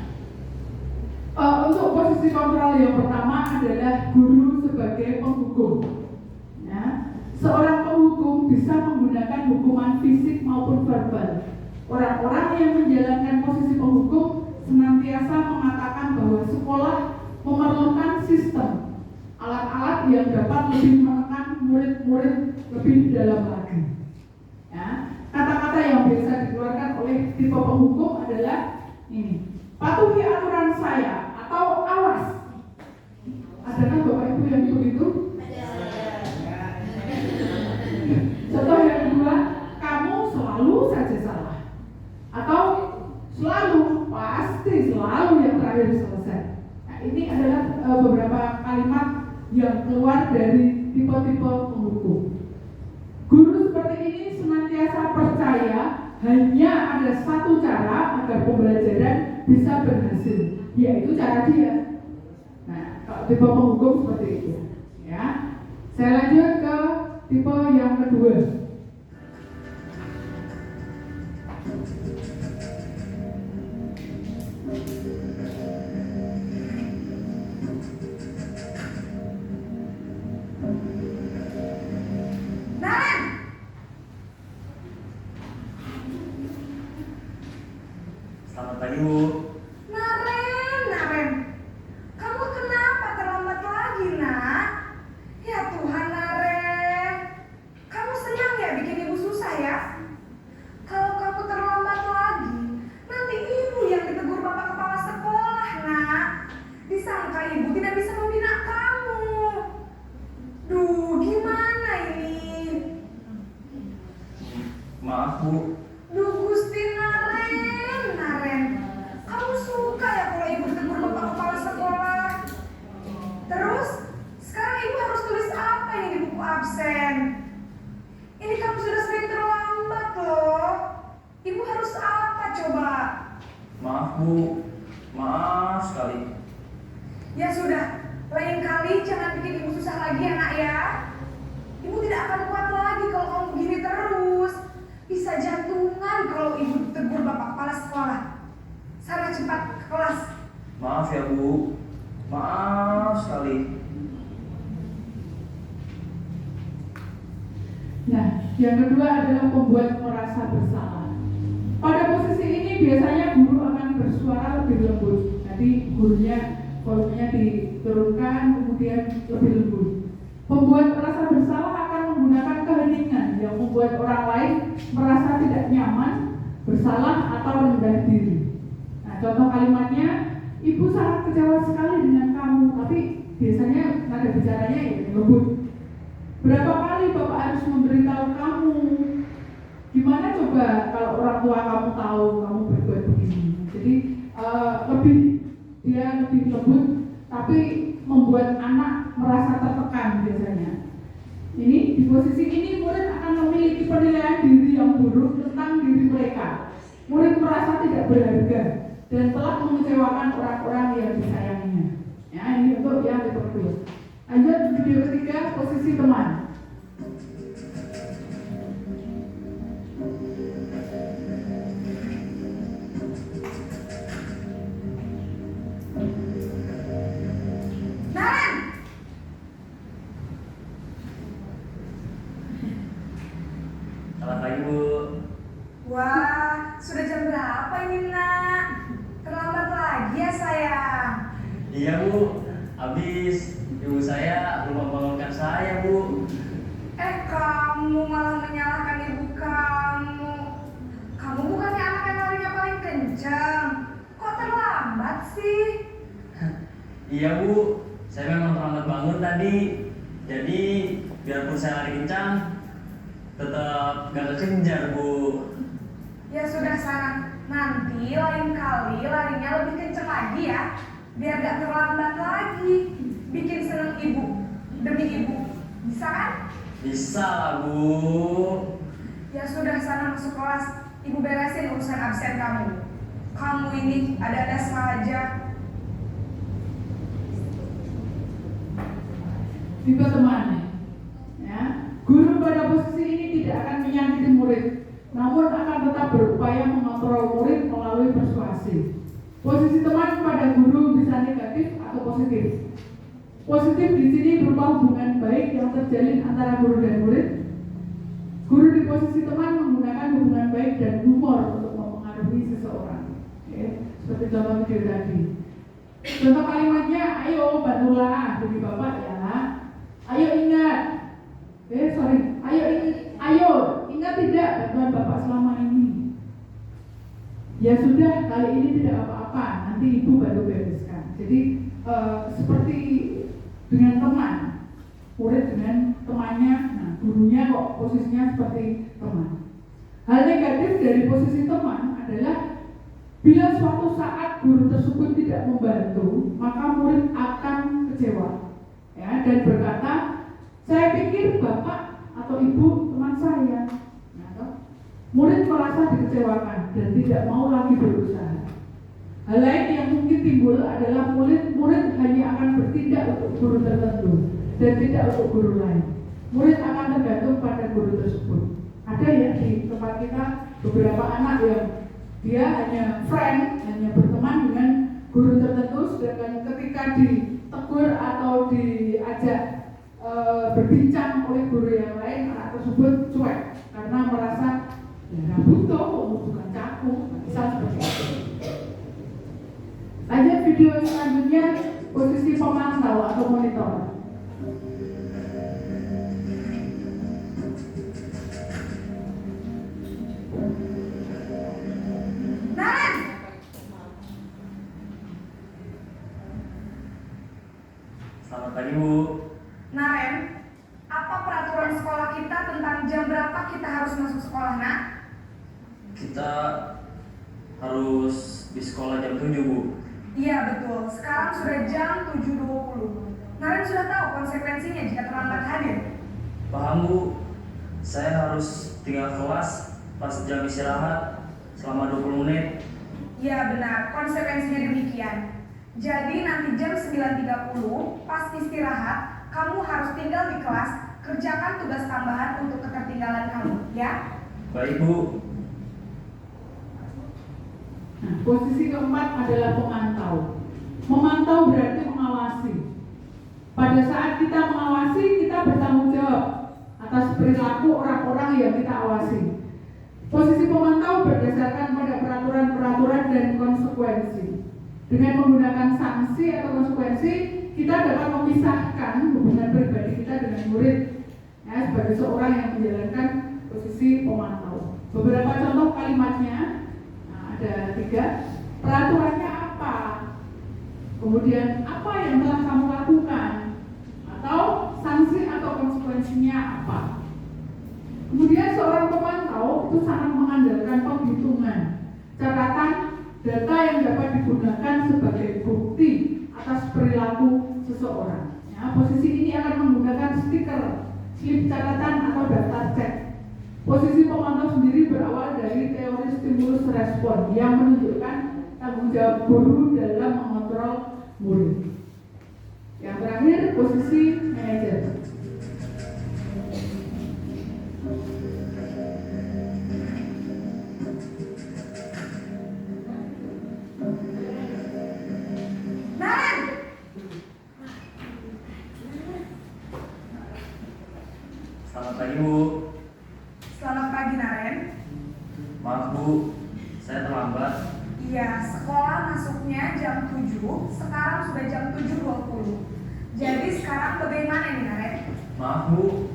untuk posisi kontrol yang pertama adalah guru sebagai penghukum. Ya, seorang penghukum bisa menggunakan hukuman fisik maupun verbal. Orang-orang yang menjalankan posisi penghukum senantiasa mengatakan bahwa sekolah memerlukan sistem alat-alat yang dapat lebih menekan murid-murid lebih dalam lagi. Ya, kata-kata yang biasa dikeluarkan oleh tipe penghukum adalah ini: patuhi aturan saya atau awas. Adakah Bapak Ibu yang begitu? Contoh yang kedua, kamu selalu saja salah. Atau selalu, pasti selalu yang terakhir selesai. Nah, ini adalah beberapa kalimat yang keluar dari tipe-tipe penghukum. Guru seperti ini senantiasa percaya hanya ada satu cara agar pembelajaran bisa berhasil, yaitu cara dia. Nah, kalau tipe penghukum seperti itu, ya. Saya lanjut ke tipe yang kedua. Naren! Selamat pagi, Bu. Naren, kamu kenapa terlambat lagi, nak? Ya Tuhan, Naren, kamu senang ya bikin ibu susah ya? Kalau kamu terlambat lagi, nanti ibu yang ditegur bapak kepala sekolah, nak. Disangka ibu tidak bisa membina kamu. Duh, gimana ini? Maaf, Bu. Duh, Gusti Naren, kamu suka ya kalau ibu ditegur bapak kepala sekolah? Terus, sekarang ibu harus tulis apa ini di buku absen? Ini kamu sudah sering terlambat loh. Ibu harus apa coba? Maaf, Bu. Maaf sekali. Ya sudah, lain kali jangan bikin ibu susah lagi ya, nak ya. Ibu tidak akan kuat lagi kalau kamu begini terus. Bisa jantungan kalau ibu tegur bapak kepala sekolah. Sana cepat ke kelas. Maaf ya, Bu. Maaf sekali. Nah, yang kedua adalah membuat merasa bersalah. Pada posisi ini biasanya guru akan bersuara lebih lembut. Nanti gurunya volumenya diturunkan, kemudian lebih lembut. Pembuat merasa bersalah akan menggunakan keheningan yang membuat orang lain merasa tidak nyaman, bersalah atau rendah diri. Nah, contoh kalimatnya, ibu sangat kecewa sekali dengan kamu, tapi biasanya nada bicaranya ya lembut. Berapa kali bapak harus memberitahu kamu? Gimana coba kalau orang tua kamu tahu kamu berbuat begini? Jadi dia lebih lembut, tapi membuat anak merasa tertekan biasanya. Ini di posisi ini murid akan memiliki penilaian diri yang buruk tentang diri mereka. Murid merasa tidak berharga dan telah mengecewakan orang-orang yang disayanginya. Ya, ini untuk yang kedua. Lanjut video ketiga, posisi teman. Naren! Selamat pagi, Bu. Wah, sudah jam berapa ini, nak? Terlambat lagi ya, sayang. Iya, Bu. Habis ibu saya belum membangunkan saya, Bu. Kamu malah menyalahkan ibu kamu. Kamu bukannya anak yang larinya paling kencang. Kok terlambat sih? Iya, Bu. Saya memang terlambat bangun tadi. Jadi, biarpun saya lari kencang, tetap gak kekejar, Bu. Ya sudah, sana. Nanti lain kali larinya lebih kencang lagi ya. Biar gak terlambat lagi. Bikin seneng ibu. Demi ibu. Bisa kan? Bisa lah, Bu. Ya sudah, sana masuk kelas. Ibu beresin urusan absen kamu. Kamu ini ada-ada saja. Tipe teman, ya. Guru pada posisi ini tidak akan menyakiti murid, namun akan tetap berupaya mengontrol murid melalui persuasi. Posisi teman pada guru bisa negatif atau positif. Positif di sini berupa hubungan baik yang terjalin antara guru dan murid. Guru di posisi teman menggunakan hubungan baik dan humor untuk mempengaruhi seseorang. Oke, seperti contoh video tadi. Contoh kalimatnya, ayo bantulah bagi bapak ya. Ayo ingat. Ayo ingat tidak bantuan bapak selama ini. Ya sudah, kali ini tidak apa-apa, nanti ibu baru bereskan. Jadi seperti dengan teman, murid dengan temannya, nah gurunya kok posisinya seperti teman. Hal negatif dari posisi teman adalah bila suatu saat guru tersebut tidak membantu, maka murid akan kecewa. ya, dan berkata, saya pikir bapak atau ibu teman saya. Nah, murid merasa dikecewakan dan tidak mau lagi berusaha. Hal lain yang mungkin timbul adalah murid hanya akan bertindak untuk guru tertentu dan tidak untuk guru lain. Murid akan tergantung pada guru tersebut. Ada ya di tempat kita beberapa anak yang dia hanya hanya berteman dengan guru tertentu, sedangkan ketika ditegur atau diajak berbincang oleh guru yang lain, anak tersebut cuek karena merasa ya butuh, bukan cakup, bisa seperti itu. Lanjut video selanjutnya, posisi pemantau atau monitor. Naren, Selamat pagi Bu. Naren, apa peraturan sekolah kita tentang jam berapa kita harus masuk sekolah, nak? Kita harus di sekolah jam 7 Bu. Iya betul, sekarang sudah jam 7.20. Naren sudah tahu konsekuensinya jika terlambat hadir. Paham Bu, saya harus tinggal kelas pas jam istirahat selama 20 menit. Iya benar, konsekuensinya demikian. Jadi nanti jam 9.30 pas istirahat, kamu harus tinggal di kelas, kerjakan tugas tambahan untuk ketertinggalan kamu, ya? Baik Bu. Nah, posisi keempat adalah pemantau. Memantau berarti mengawasi. Pada saat kita mengawasi, kita bertanggung jawab atas perilaku orang-orang yang kita awasi. Posisi pemantau berdasarkan pada peraturan-peraturan dan konsekuensi. Dengan menggunakan sanksi atau konsekuensi, kita dapat memisahkan hubungan pribadi kita dengan murid, ya, sebagai seorang yang menjalankan posisi pemantau. Beberapa contoh kalimatnya, nah, ada 3. Peraturannya apa? Kemudian apa yang telah kamu lakukan? Atau sanksi atau konsekuensinya apa? Kemudian seorang pemantau itu sangat mengandalkan penghitungan, catatan, data yang dapat digunakan sebagai bukti atas perilaku seseorang. Ya, posisi ini akan menggunakan stiker, slip catatan atau daftar cek. Posisi pemantau sendiri berawal dari teori stimulus respon yang menunjukkan tanggung jawab guru dalam mengontrol murid. Yang terakhir, posisi manajer. Naren! Selamat pagi Bu. Selamat pagi, Naren. Maaf Bu, saya terlambat. Iya, sekolah masuknya jam 7, sekarang sudah jam 7.20. Jadi sekarang bagaimana nih, Naren? Maaf Bu,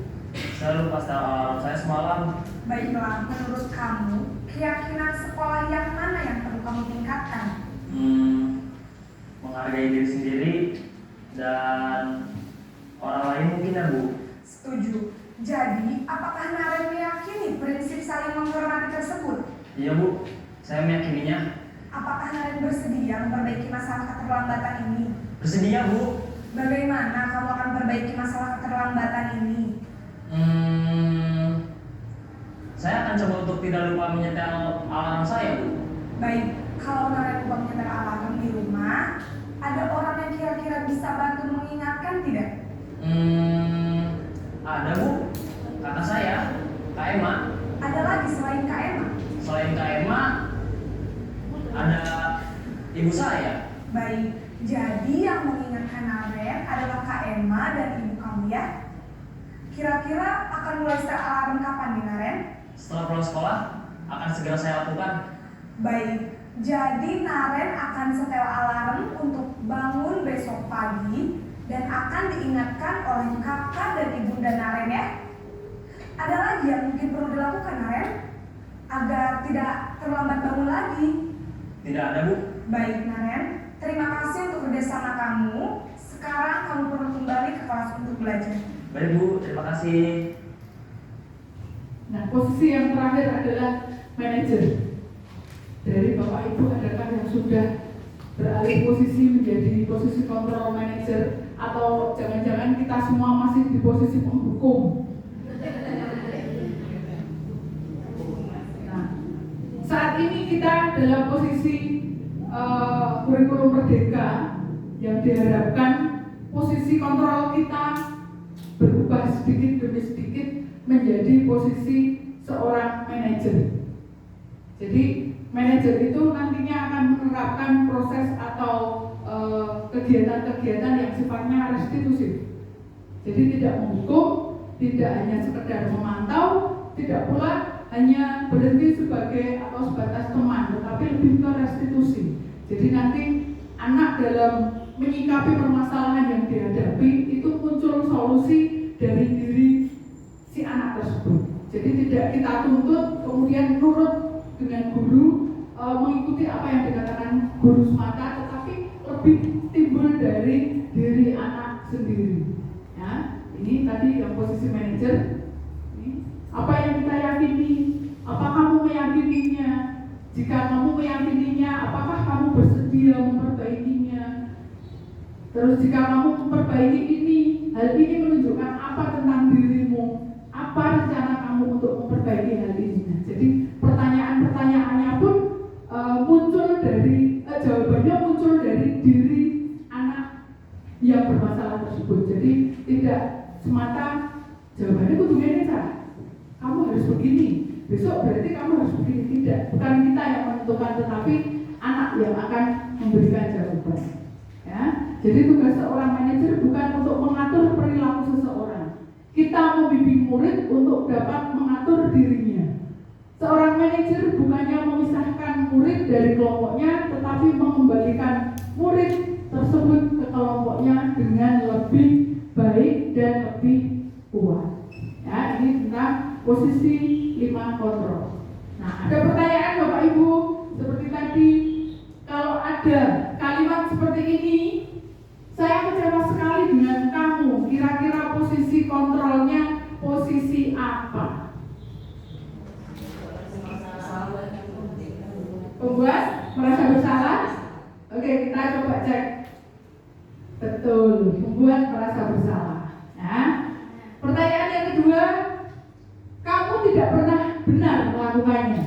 saya lupa setel alarm saya semalam. Baiklah, menurut kamu, keyakinan sekolah yang mana yang perlu kamu tingkatkan? Menghargai diri sendiri dan orang lain mungkin ya Bu. Setuju. Jadi, apakah Naren meyakini prinsip saling menghormati tersebut? Iya Bu, saya meyakininya. Apakah Naren bersedia memperbaiki masalah keterlambatan ini? Bersedia Bu. Bagaimana kamu akan perbaiki masalah keterlambatan ini? Saya akan coba untuk tidak lupa menyetel alarm saya Bu. Baik, kalau Naren lupa menyetel alarm di rumah, ada orang yang kira-kira bisa bantu mengingatkan tidak? Ada Bu, kakak saya, Kak Emma. Ada lagi selain Kak Emma? Selain Kak Emma, ada ibu saya. Baik, jadi yang mengingatkan Naren adalah Kak Emma dan ibu kamu ya? Kira-kira akan mulai setel alarm kapan nih, Naren? Setelah pulang sekolah, akan segera saya lakukan. Baik, jadi Naren akan setel alarm untuk bangun besok pagi dan akan diingatkan oleh kakak dan ibunda Naren ya. Ada lagi yang mungkin perlu dilakukan, Naren, agar tidak terlambat bangun lagi? Tidak ada Bu. Baik, Naren, terima kasih untuk kerjasama kamu. Sekarang kamu perlu kembali ke kelas untuk belajar. Baik Bu, terima kasih. Nah, posisi yang terakhir adalah manajer. Dari Bapak Ibu adakah yang sudah beralih posisi menjadi posisi kontrol manajer atau jangan-jangan kita semua masih di posisi penghukum. Nah, saat ini kita dalam posisi kurikulum merdeka yang diharapkan posisi kontrol kita berubah sedikit demi sedikit menjadi posisi seorang manajer. Jadi manajer itu nantinya akan menerapkan proses atau kegiatan-kegiatan yang sifatnya restitusi. Jadi tidak menghukum, tidak hanya sekedar memantau, tidak pula hanya berhenti sebagai atau sebatas teman, tetapi lebih ke restitusi. Jadi nanti anak dalam menyikapi permasalahan yang dihadapi itu muncul solusi dari diri si anak tersebut. Jadi tidak kita tuntut kemudian nurut dengan guru, mengikuti apa yang dikatakan guru semata, tetapi lebih timbul dari diri anak sendiri. Ya, ini tadi yang posisi manajer. Apa yang kita yakini, apa kamu meyakininya? Jika kamu meyakininya, apakah kamu bersedia memperbaikinya? Terus jika kamu memperbaiki ini, hal ini menunjukkan apa tentang dirimu? Apa rencana kamu untuk memperbaiki hal ini? Jadi pertanyaan-pertanyaannya pun muncul dari jawabannya muncul dari diri anak yang bermasalah tersebut. Jadi tidak semata jawabannya kudu ngene ta. Kamu harus begini. Besok berarti kamu harus begini. Tidak, bukan kita yang menentukan, tetapi anak yang akan memberikan jawaban. Ya, jadi tugas seorang manajer bukan untuk mengatur perilaku seseorang. Kita membimbing murid untuk dapat mengatur dirinya. Seorang manajer bukannya memisahkan murid dari kelompoknya, tetapi mengembalikan murid tersebut ke kelompoknya dengan lebih baik dan lebih kuat. Ya, ini tentang posisi 5 kontrol. Nah, ada pertanyaan Bapak Ibu seperti tadi, kalau ada kalimat seperti ini, saya kecewa sekali dengan kamu. Kira-kira posisi kontrolnya posisi apa? Pembuat merasa bersalah? Oke, kita coba cek. Betul, pembuat merasa bersalah. Ya. Pertanyaan yang kedua, kamu tidak pernah benar melakukannya.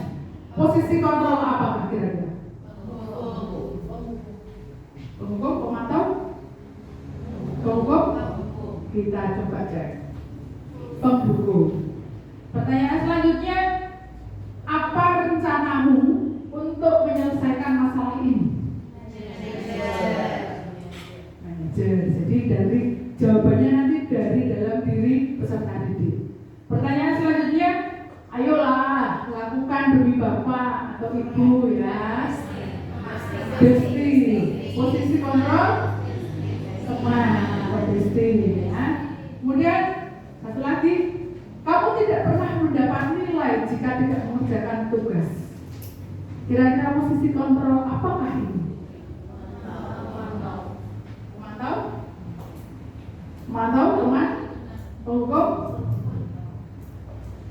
Posisi kontrol apa kira-kira? Penghukum, pemantau? Penghukum? Kita coba cek. Penghukum. Pertanyaan selanjutnya, apa rencanamu untuk menyelesaikan masalah ini? Manajer. Jadi dari jawabannya nanti dari dalam diri peserta didik. Pertanyaan selanjutnya, ayolah lakukan demi bapak atau ibu ya. Besti. Posisi kontrol teman atau besti ya. Kemudian satu lagi, kamu tidak pernah mendapat nilai jika tidak mengerjakan tugas. Kira-kira posisi kontrol apakah ini? Memantau teman? Penghukum?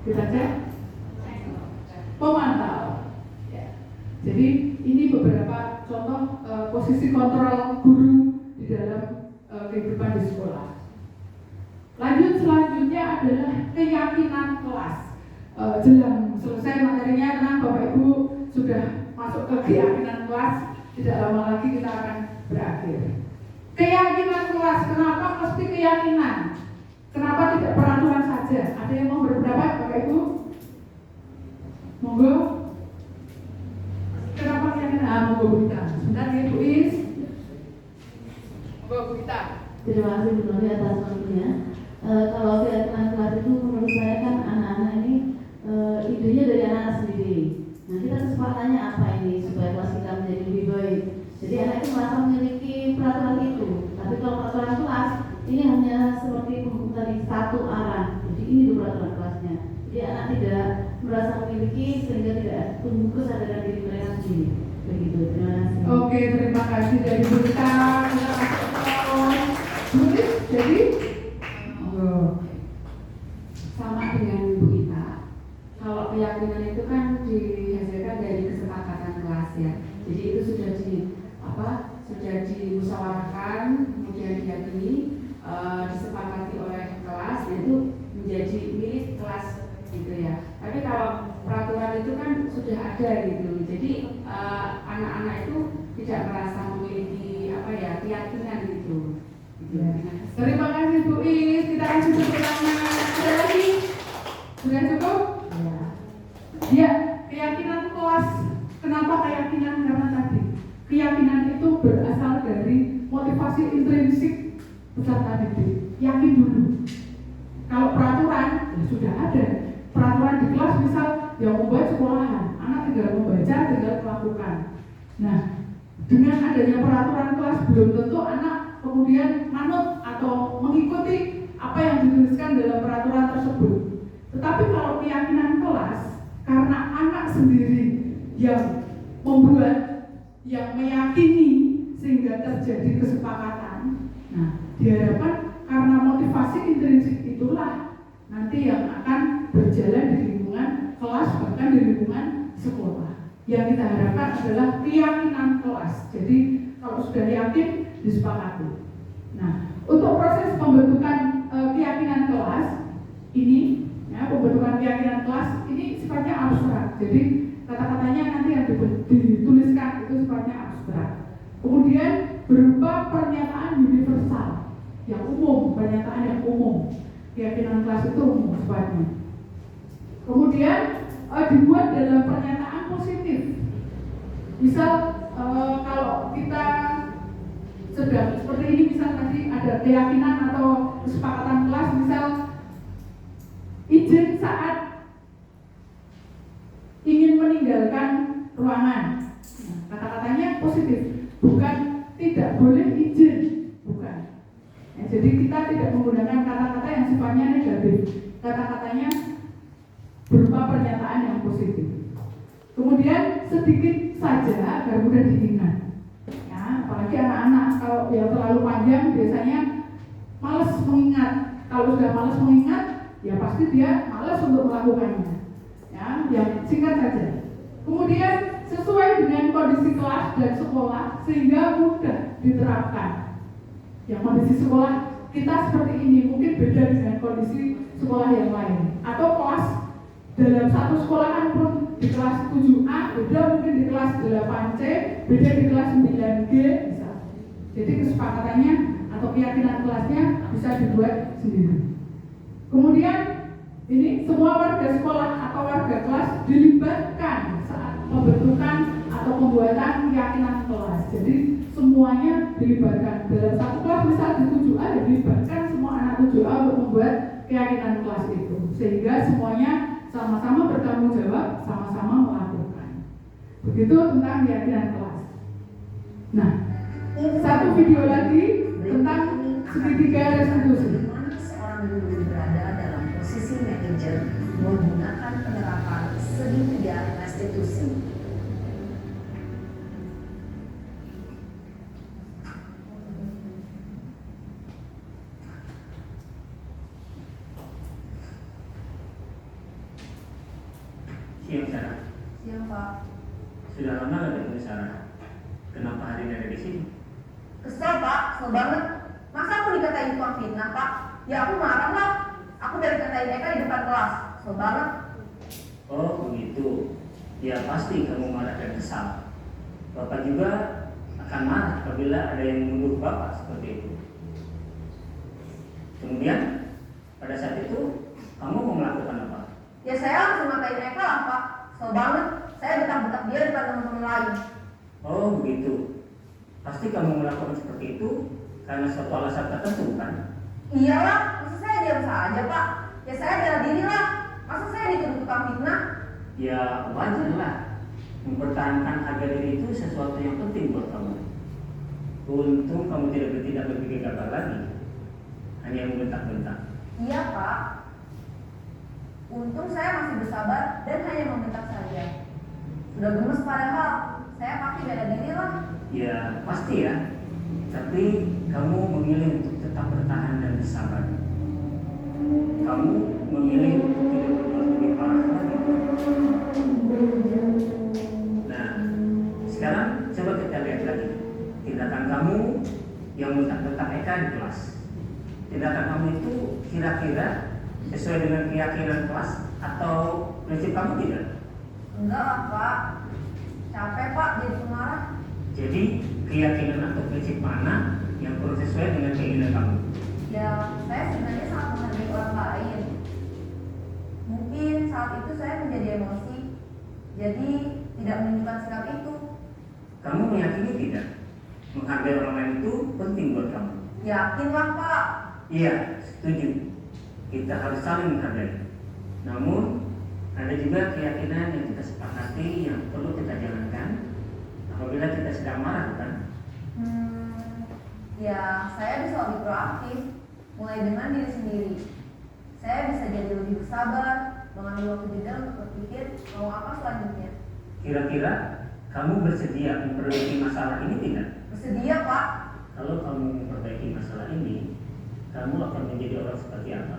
Kita cek. Pemantau. Ya. Jadi ini beberapa contoh posisi kontrol guru di dalam kehidupan di sekolah. Lanjut selanjutnya adalah keyakinan kelas. Jelang selesai materinya, tenang Bapak Ibu sudah masuk ke keyakinan kelas. Tidak lama lagi kita akan berakhir. Keyakinan kelas, kenapa mesti keyakinan? Kenapa tidak peraturan saja? Ada yang mau berpendapat Bapak Ibu? Monggo. Kenapa keyakinan? Monggo Bu Ita. Sebentar ya Bu Is. Monggo Bu Ita. Terima kasih Bu Nuri atas waktunya. Kalau keyakinan kelas itu menurut saya kan anak-anak ini idenya dari anak sendiri. Nah, kita kesempatannya apa ini supaya kelas kita menjadi lebih baik? Jadi anak itu merasa memiliki peraturan itu. Tapi kalau peraturan kelas ini hanya seperti buku tadi satu arah. Jadi ini peraturan kelasnya. Jadi anak tidak merasa memiliki sehingga tidak tumbuh kesadaran diri mereka sendiri. Begitu. Terima kasih. Oke, terima kasih dari Bu Ita. Jadi sama dengan Bu Ita. Kalau keyakinan itu kan dihasilkan dari kesepakatan kelas ya. Jadi itu sudah dimusyawarahkan, kemudian diyakini disepakati oleh kelas, yaitu menjadi milik kelas gitu ya. Tapi kalau peraturan itu kan sudah ada gitu, jadi anak-anak itu tidak merasa memiliki keyakinan gitu. Ya. Terima kasih Bu Is, kita kasih tepuk tangan. Ada lagi? Sudah cukup? Ya. Ya, keyakinan kelas. Kenapa keyakinan? Karena tadi keyakinan itu berasal dari motivasi intrinsik peserta didik. Yakin dulu. Kalau peraturan ya sudah ada. Peraturan di kelas misal yang membuat sekolahan, anak tinggal membaca, tinggal melakukan. Nah, dengan adanya peraturan kelas belum tentu anak kemudian manut atau mengikuti apa yang dituliskan dalam peraturan tersebut. Tetapi kalau keyakinan kelas, karena anak sendiri yang membuat, yang meyakini sehingga terjadi kesepakatan. Nah, diharapkan karena motivasi intrinsik itulah nanti yang akan berjalan di lingkungan kelas, bahkan di lingkungan sekolah. Yang kita harapkan adalah keyakinan kelas. Jadi kalau sudah yakin, disepakati. Nah, untuk proses pembentukan keyakinan kelas ini, ya, pembentukan keyakinan kelas ini sifatnya abstrak. Jadi kata-katanya nanti yang dituliskan itu sifatnya abstrak. Kemudian berupa pernyataan universal yang umum, pernyataan yang umum. Keyakinan kelas itu umum sifatnya. Kemudian dibuat dalam pernyataan positif. Misal kalau kita sedang seperti ini, misal tadi ada keyakinan atau kesepakatan kelas, misal izin saat ingin meninggalkan ruangan. Nah, kata-katanya positif, bukan tidak boleh izin, bukan. Ya, jadi kita tidak menggunakan kata-kata yang sifatnya negatif. Kata-katanya berupa pernyataan yang positif. Kemudian sedikit saja agar mudah diingat. Ya, apalagi anak-anak kalau yang terlalu panjang biasanya malas mengingat. Kalau sudah malas mengingat, ya pasti dia malas untuk melakukannya. Ya, yang singkat saja. Kemudian sesuai dengan kondisi kelas dan sekolah sehingga mudah diterapkan. Yang kondisi sekolah kita seperti ini mungkin beda dengan kondisi sekolah yang lain. Atau kelas dalam satu sekolahan pun di kelas 7A beda mungkin di kelas 8C, beda di kelas 9G bisa. Jadi kesepakatannya atau keyakinan kelasnya bisa dibuat sendiri. Kemudian ini semua warga sekolah atau warga kelas dilibatkan saat pembentukan atau pembuatan keyakinan kelas. Jadi semuanya dilibatkan. Dalam satu kelas misal di 7A dilibatkan semua anak 7A untuk membuat keyakinan kelas itu. Sehingga semuanya sama-sama bertanggung jawab, sama-sama melakukan. Begitu tentang keyakinan kelas. Nah, satu video lagi tentang segitiga restitusi. Bagaimana seorang guru berada dalam posisi manajer menggunakan penerapan segitiga restitusi. Siang Sarah. Siang Pak. Sudah lama gak ketemu Sarah? Kenapa hari ini ada di sini? Kesel Pak, kesel banget. Masa aku dikatain tukang fitnah Pak? Ya aku marah lah. Aku dari katain Eka di depan kelas. Kesel banget. Oh begitu. Ya pasti kamu marah dan kesal. Bapak juga akan marah apabila ada yang menuduh Bapak seperti itu. Kemudian pada saat itu kamu mau melakukan apa? Ya saya langsung ngatain Eka lah Pak. Kesel banget. Saya betah-betah dia depan teman-teman lain. Oh begitu. Pasti kamu melakukan seperti itu karena suatu alasan tertentu kan? Iyalah, masa saya diam saja Pak? Ya saya bela diri lah. Masa saya dituduh tukang fitnah? Ya wajar lah. Mempertahankan harga diri itu sesuatu yang penting buat kamu. Untung kamu tidak bertindak lebih gegabah lagi. Hanya membentak-bentak. Iya Pak. Untung saya masih bersabar dan hanya membentak saja. Sudah gemes padahal. Saya pasti bela diri lah. Ya pasti ya. Tapi kamu memilih untuk tetap bertahan dan bersabar. Kamu memilih untuk tidak berbuat lebih parah lagi. Nah, sekarang coba kita lihat lagi tindakan kamu yang mentak-mentak Eka di kelas. Tindakan kamu itu kira-kira sesuai dengan keyakinan kelas atau prinsip kamu tidak? Enggak lah Pak, capek Pak jadi pemarah. Jadi keyakinan atau prinsip mana yang perlu sesuai dengan keinginan kamu? Ya, saya sebenarnya sangat menghargai orang lain. Mungkin saat itu saya menjadi emosi, jadi tidak menunjukkan sikap itu. Kamu meyakini tidak? Menghargai orang lain itu penting buat kamu. Yakin lah Pak. Iya, setuju. Kita harus saling menghargai. Namun, ada juga keyakinan yang kita sepakati yang perlu kita jalankan apabila kita sedang marah, kan? Ya, saya bisa lebih proaktif, mulai dengan diri sendiri. Saya bisa jadi lebih bersabar, mengambil waktu jeda untuk berpikir mau apa selanjutnya. Kira-kira kamu bersedia memperbaiki masalah ini tidak? Bersedia Pak. Kalau kamu memperbaiki masalah ini, kamu akan menjadi orang seperti apa?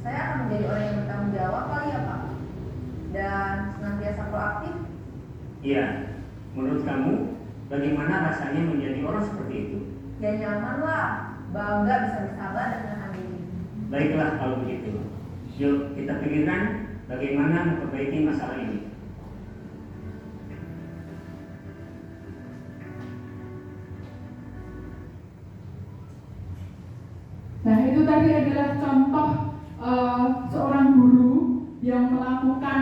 Saya akan menjadi orang yang bertanggung jawab kali ya Pak. Dan senantiasa proaktif. Iya, menurut kamu bagaimana rasanya menjadi orang seperti itu? Ya nyaman lah, bangga bisa bersabar dan menahan diri. Baiklah kalau begitu. Yuk kita pikirkan bagaimana memperbaiki masalah ini. Nah, itu tadi adalah contoh seorang guru yang melakukan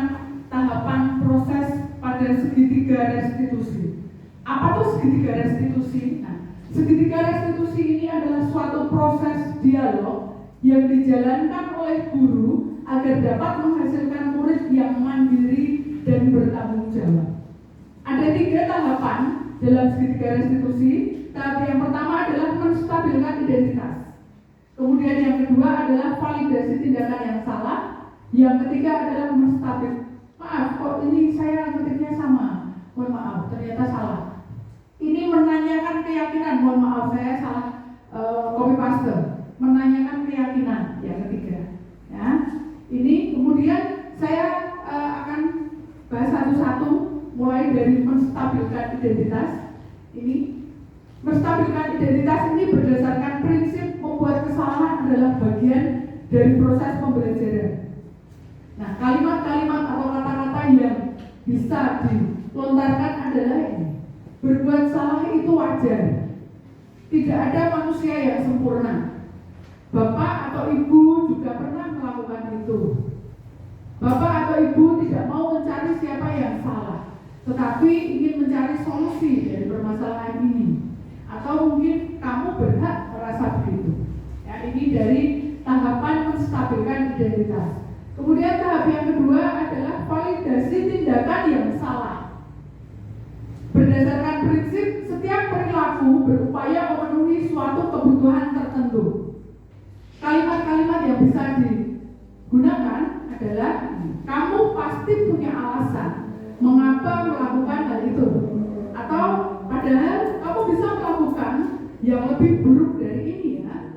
tahapan proses pada segitiga restitusi. Apa tuh segitiga restitusi? Nah, segitiga restitusi ini adalah suatu proses dialog yang dijalankan oleh guru agar dapat menghasilkan murid yang mandiri dan bertanggung jawab. Ada 3 tahapan dalam segitiga restitusi. Tahap yang pertama adalah menstabilkan identitas. Kemudian yang kedua adalah validasi tindakan yang salah. Yang ketiga adalah menstabil. Maaf, kok ini saya ngetiknya sama. Mohon maaf, ternyata salah. Ini menanyakan keyakinan. Mohon maaf, saya salah copy paste. Menanyakan keyakinan yang ketiga. Ya, ini kemudian saya akan bahas satu-satu, mulai dari menstabilkan identitas. Ini menstabilkan identitas ini berdasarkan prinsip membuat kesalahan adalah bagian dari proses pembelajaran. Nah, kalimat-kalimat atau kata-kata yang bisa dilontarkan adalah ini: berbuat salah itu wajar. Tidak ada manusia yang sempurna. Bapak atau ibu juga pernah melakukan itu. Bapak atau ibu tidak mau mencari siapa yang salah, tetapi ingin mencari solusi dari permasalahan ini. Atau mungkin kamu berhak merasa begitu. Ya, ini dari tahapan menstabilkan identitas. Kemudian tahap yang kedua adalah validasi tindakan yang salah. Berdasarkan prinsip setiap perilaku berupaya memenuhi suatu kebutuhan tertentu. Kalimat-kalimat yang bisa digunakan adalah kamu pasti punya alasan mengapa melakukan hal itu. Atau padahal kamu bisa melakukan yang lebih buruk dari ini ya.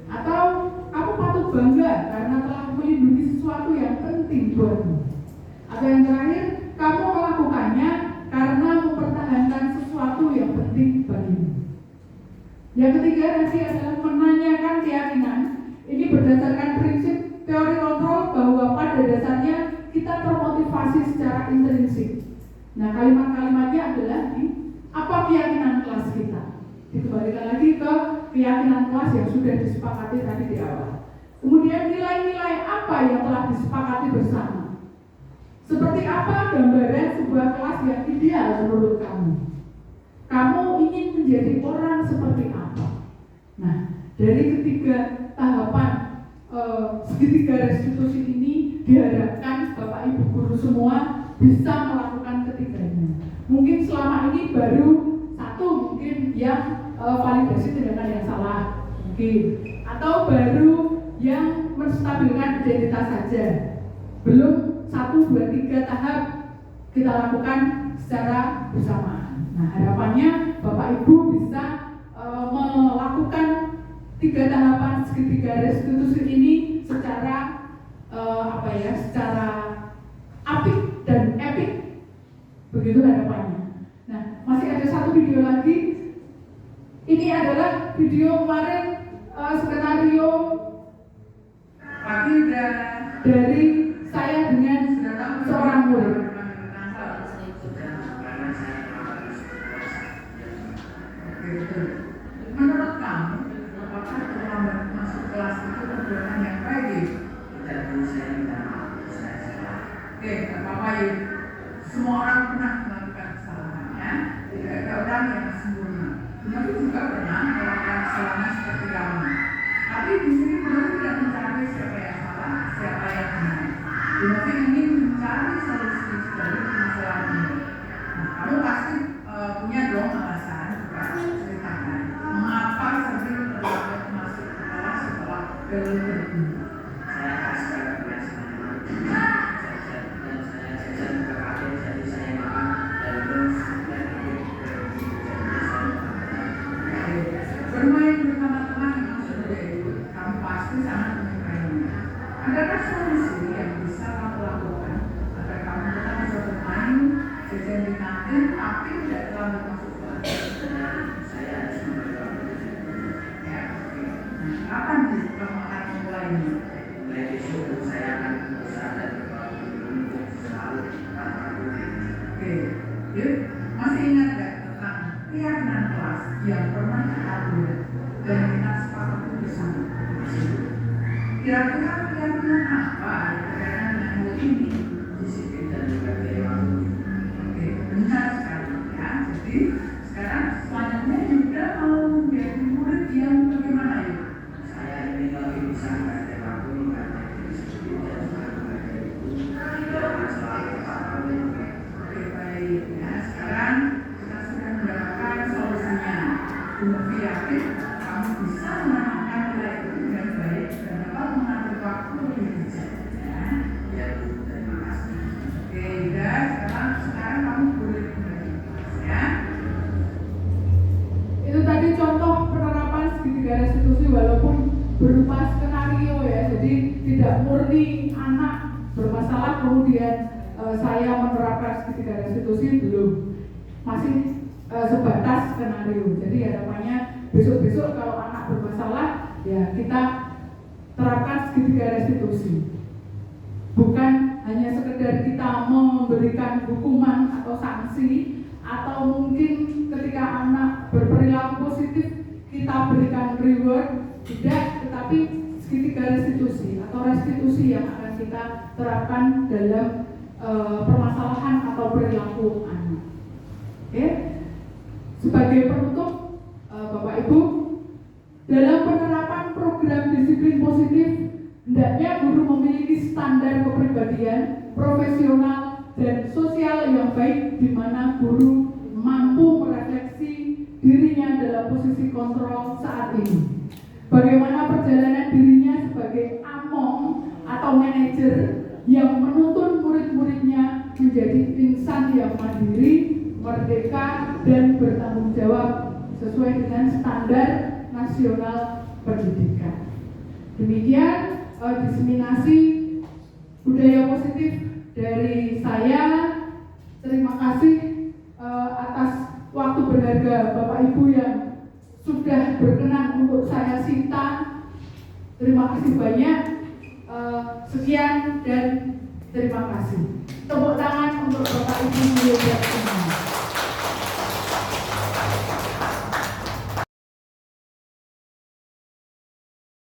Atau kamu patut bangga karena telah melindungi sesuatu yang penting buatmu. Atau yang terakhir, kamu melakukannya karena mempertahankan sesuatu yang penting bagimu. Yang ketiga nanti adalah menanyakan keyakinan. Ini berdasarkan prinsip teori kontrol bahwa pada dasarnya kita termotivasi secara intrinsik. Nah, kalimat-kalimatnya adalah apa keyakinan kelas kita. Dikembalikan lagi ke keyakinan kelas yang sudah disepakati tadi di awal. Kemudian nilai-nilai apa yang telah disepakati bersama. Seperti apa gambaran sebuah kelas yang ideal menurut kamu? Kamu ingin menjadi orang seperti apa? Nah, dari ketiga tahapan segitiga restitusi ini diharapkan Bapak Ibu guru semua bisa melakukan ketiganya. Mungkin selama ini baru satu, mungkin yang validasi tindakan yang salah, mungkin, atau baru yang menstabilkan identitas saja. Belum 1, 2, 3 tahap kita lakukan secara bersamaan. Nah, harapannya Bapak Ibu bisa melakukan 3 tahapan segitiga restitusi ini secara secara apik dan epik. Begitu harapannya. Nah, masih ada satu video lagi. Ini adalah adalah video kemarin skenario Pagi udah dari saya dengan seorang murid. Betul. Menurut kamu, apakah terlambat masuk kelas itu perbuatan yang baik? Oke, nggak apa-apa ya. Semua orang pernah melakukan kesalahan, ya. Tidak ada orang yang sempurna. Tetapi juga pernah melakukan kesalahan seperti kamu. Tapi di sini belum tidak mencari siapa yang salah, siapa yang benar. Tetapi ingin mencari solusi dari permasalahan ini. Nah, kamu pasti punya dong alasan, juga ceritakan mengapa sering terlambat masuk ke kelas setelah bel berbunyi. Bermain bersama teman memang sudah ikut, kamu pasti sangat menyukainya. Adakah solusi yang bisa kamu lakukan agar kamu tetap bisa bermain jajan di kantin tapi tidak terlambat masuk kelas? Ya, oke. Nah, kapan kamu akan mulainya? Oke, yuk. Masih ingat nggak tentang keyakinan kelas yang pernah kita buat dan kita sepakati bersama? Kira-kira keyakinan apa berkaitan dengan hal ini? Oke, benar sekali ya. Jadi sekarang selanjutnya juga mau menjadi murid yang bagaimana ya? Oke, baik ya. Sekarang kita sudah mendapatkan solusinya. Bumi yakin kamu bisa menanamkan nilai itu dengan baik dan dapat mengatur waktu lebih bijak. Ya. Terima kasih. Oke, ya. Sekarang kamu boleh kembali ke kelas ya. Itu tadi contoh penerapan segitiga restitusi walaupun berupa skenario ya, jadi tidak murni anak bermasalah kemudian saya menerapkan segitiga restitusi, belum, masih sebatas skenario. Jadi harapannya besok-besok kalau anak bermasalah ya kita terapkan segitiga restitusi, bukan hanya sekedar kita memberikan hukuman atau sanksi, atau mungkin ketika anak berperilaku positif kita berikan reward, tidak, tetapi segitiga restitusi atau restitusi yang akan kita terapkan dalam permasalahan atau perilaku anak. Oke, sebagai penutup, Bapak Ibu, dalam penerapan program disiplin positif, hendaknya guru memiliki standar kepribadian, profesional, dan sosial yang baik, di mana guru mampu merefleksi dirinya dalam posisi kontrol saat ini. Bagaimana perjalanan dirinya sebagai among atau manajer yang menuntun murid-muridnya menjadi insan yang mandiri, merdeka, dan bertanggung jawab sesuai dengan standar nasional pendidikan. Demikian diseminasi budaya positif dari saya. Terima kasih atas waktu berharga Bapak Ibu yang sudah berkenan untuk saya sita. Terima kasih banyak. Sekian dan terima kasih. Tepuk tangan untuk Bapak Ibu.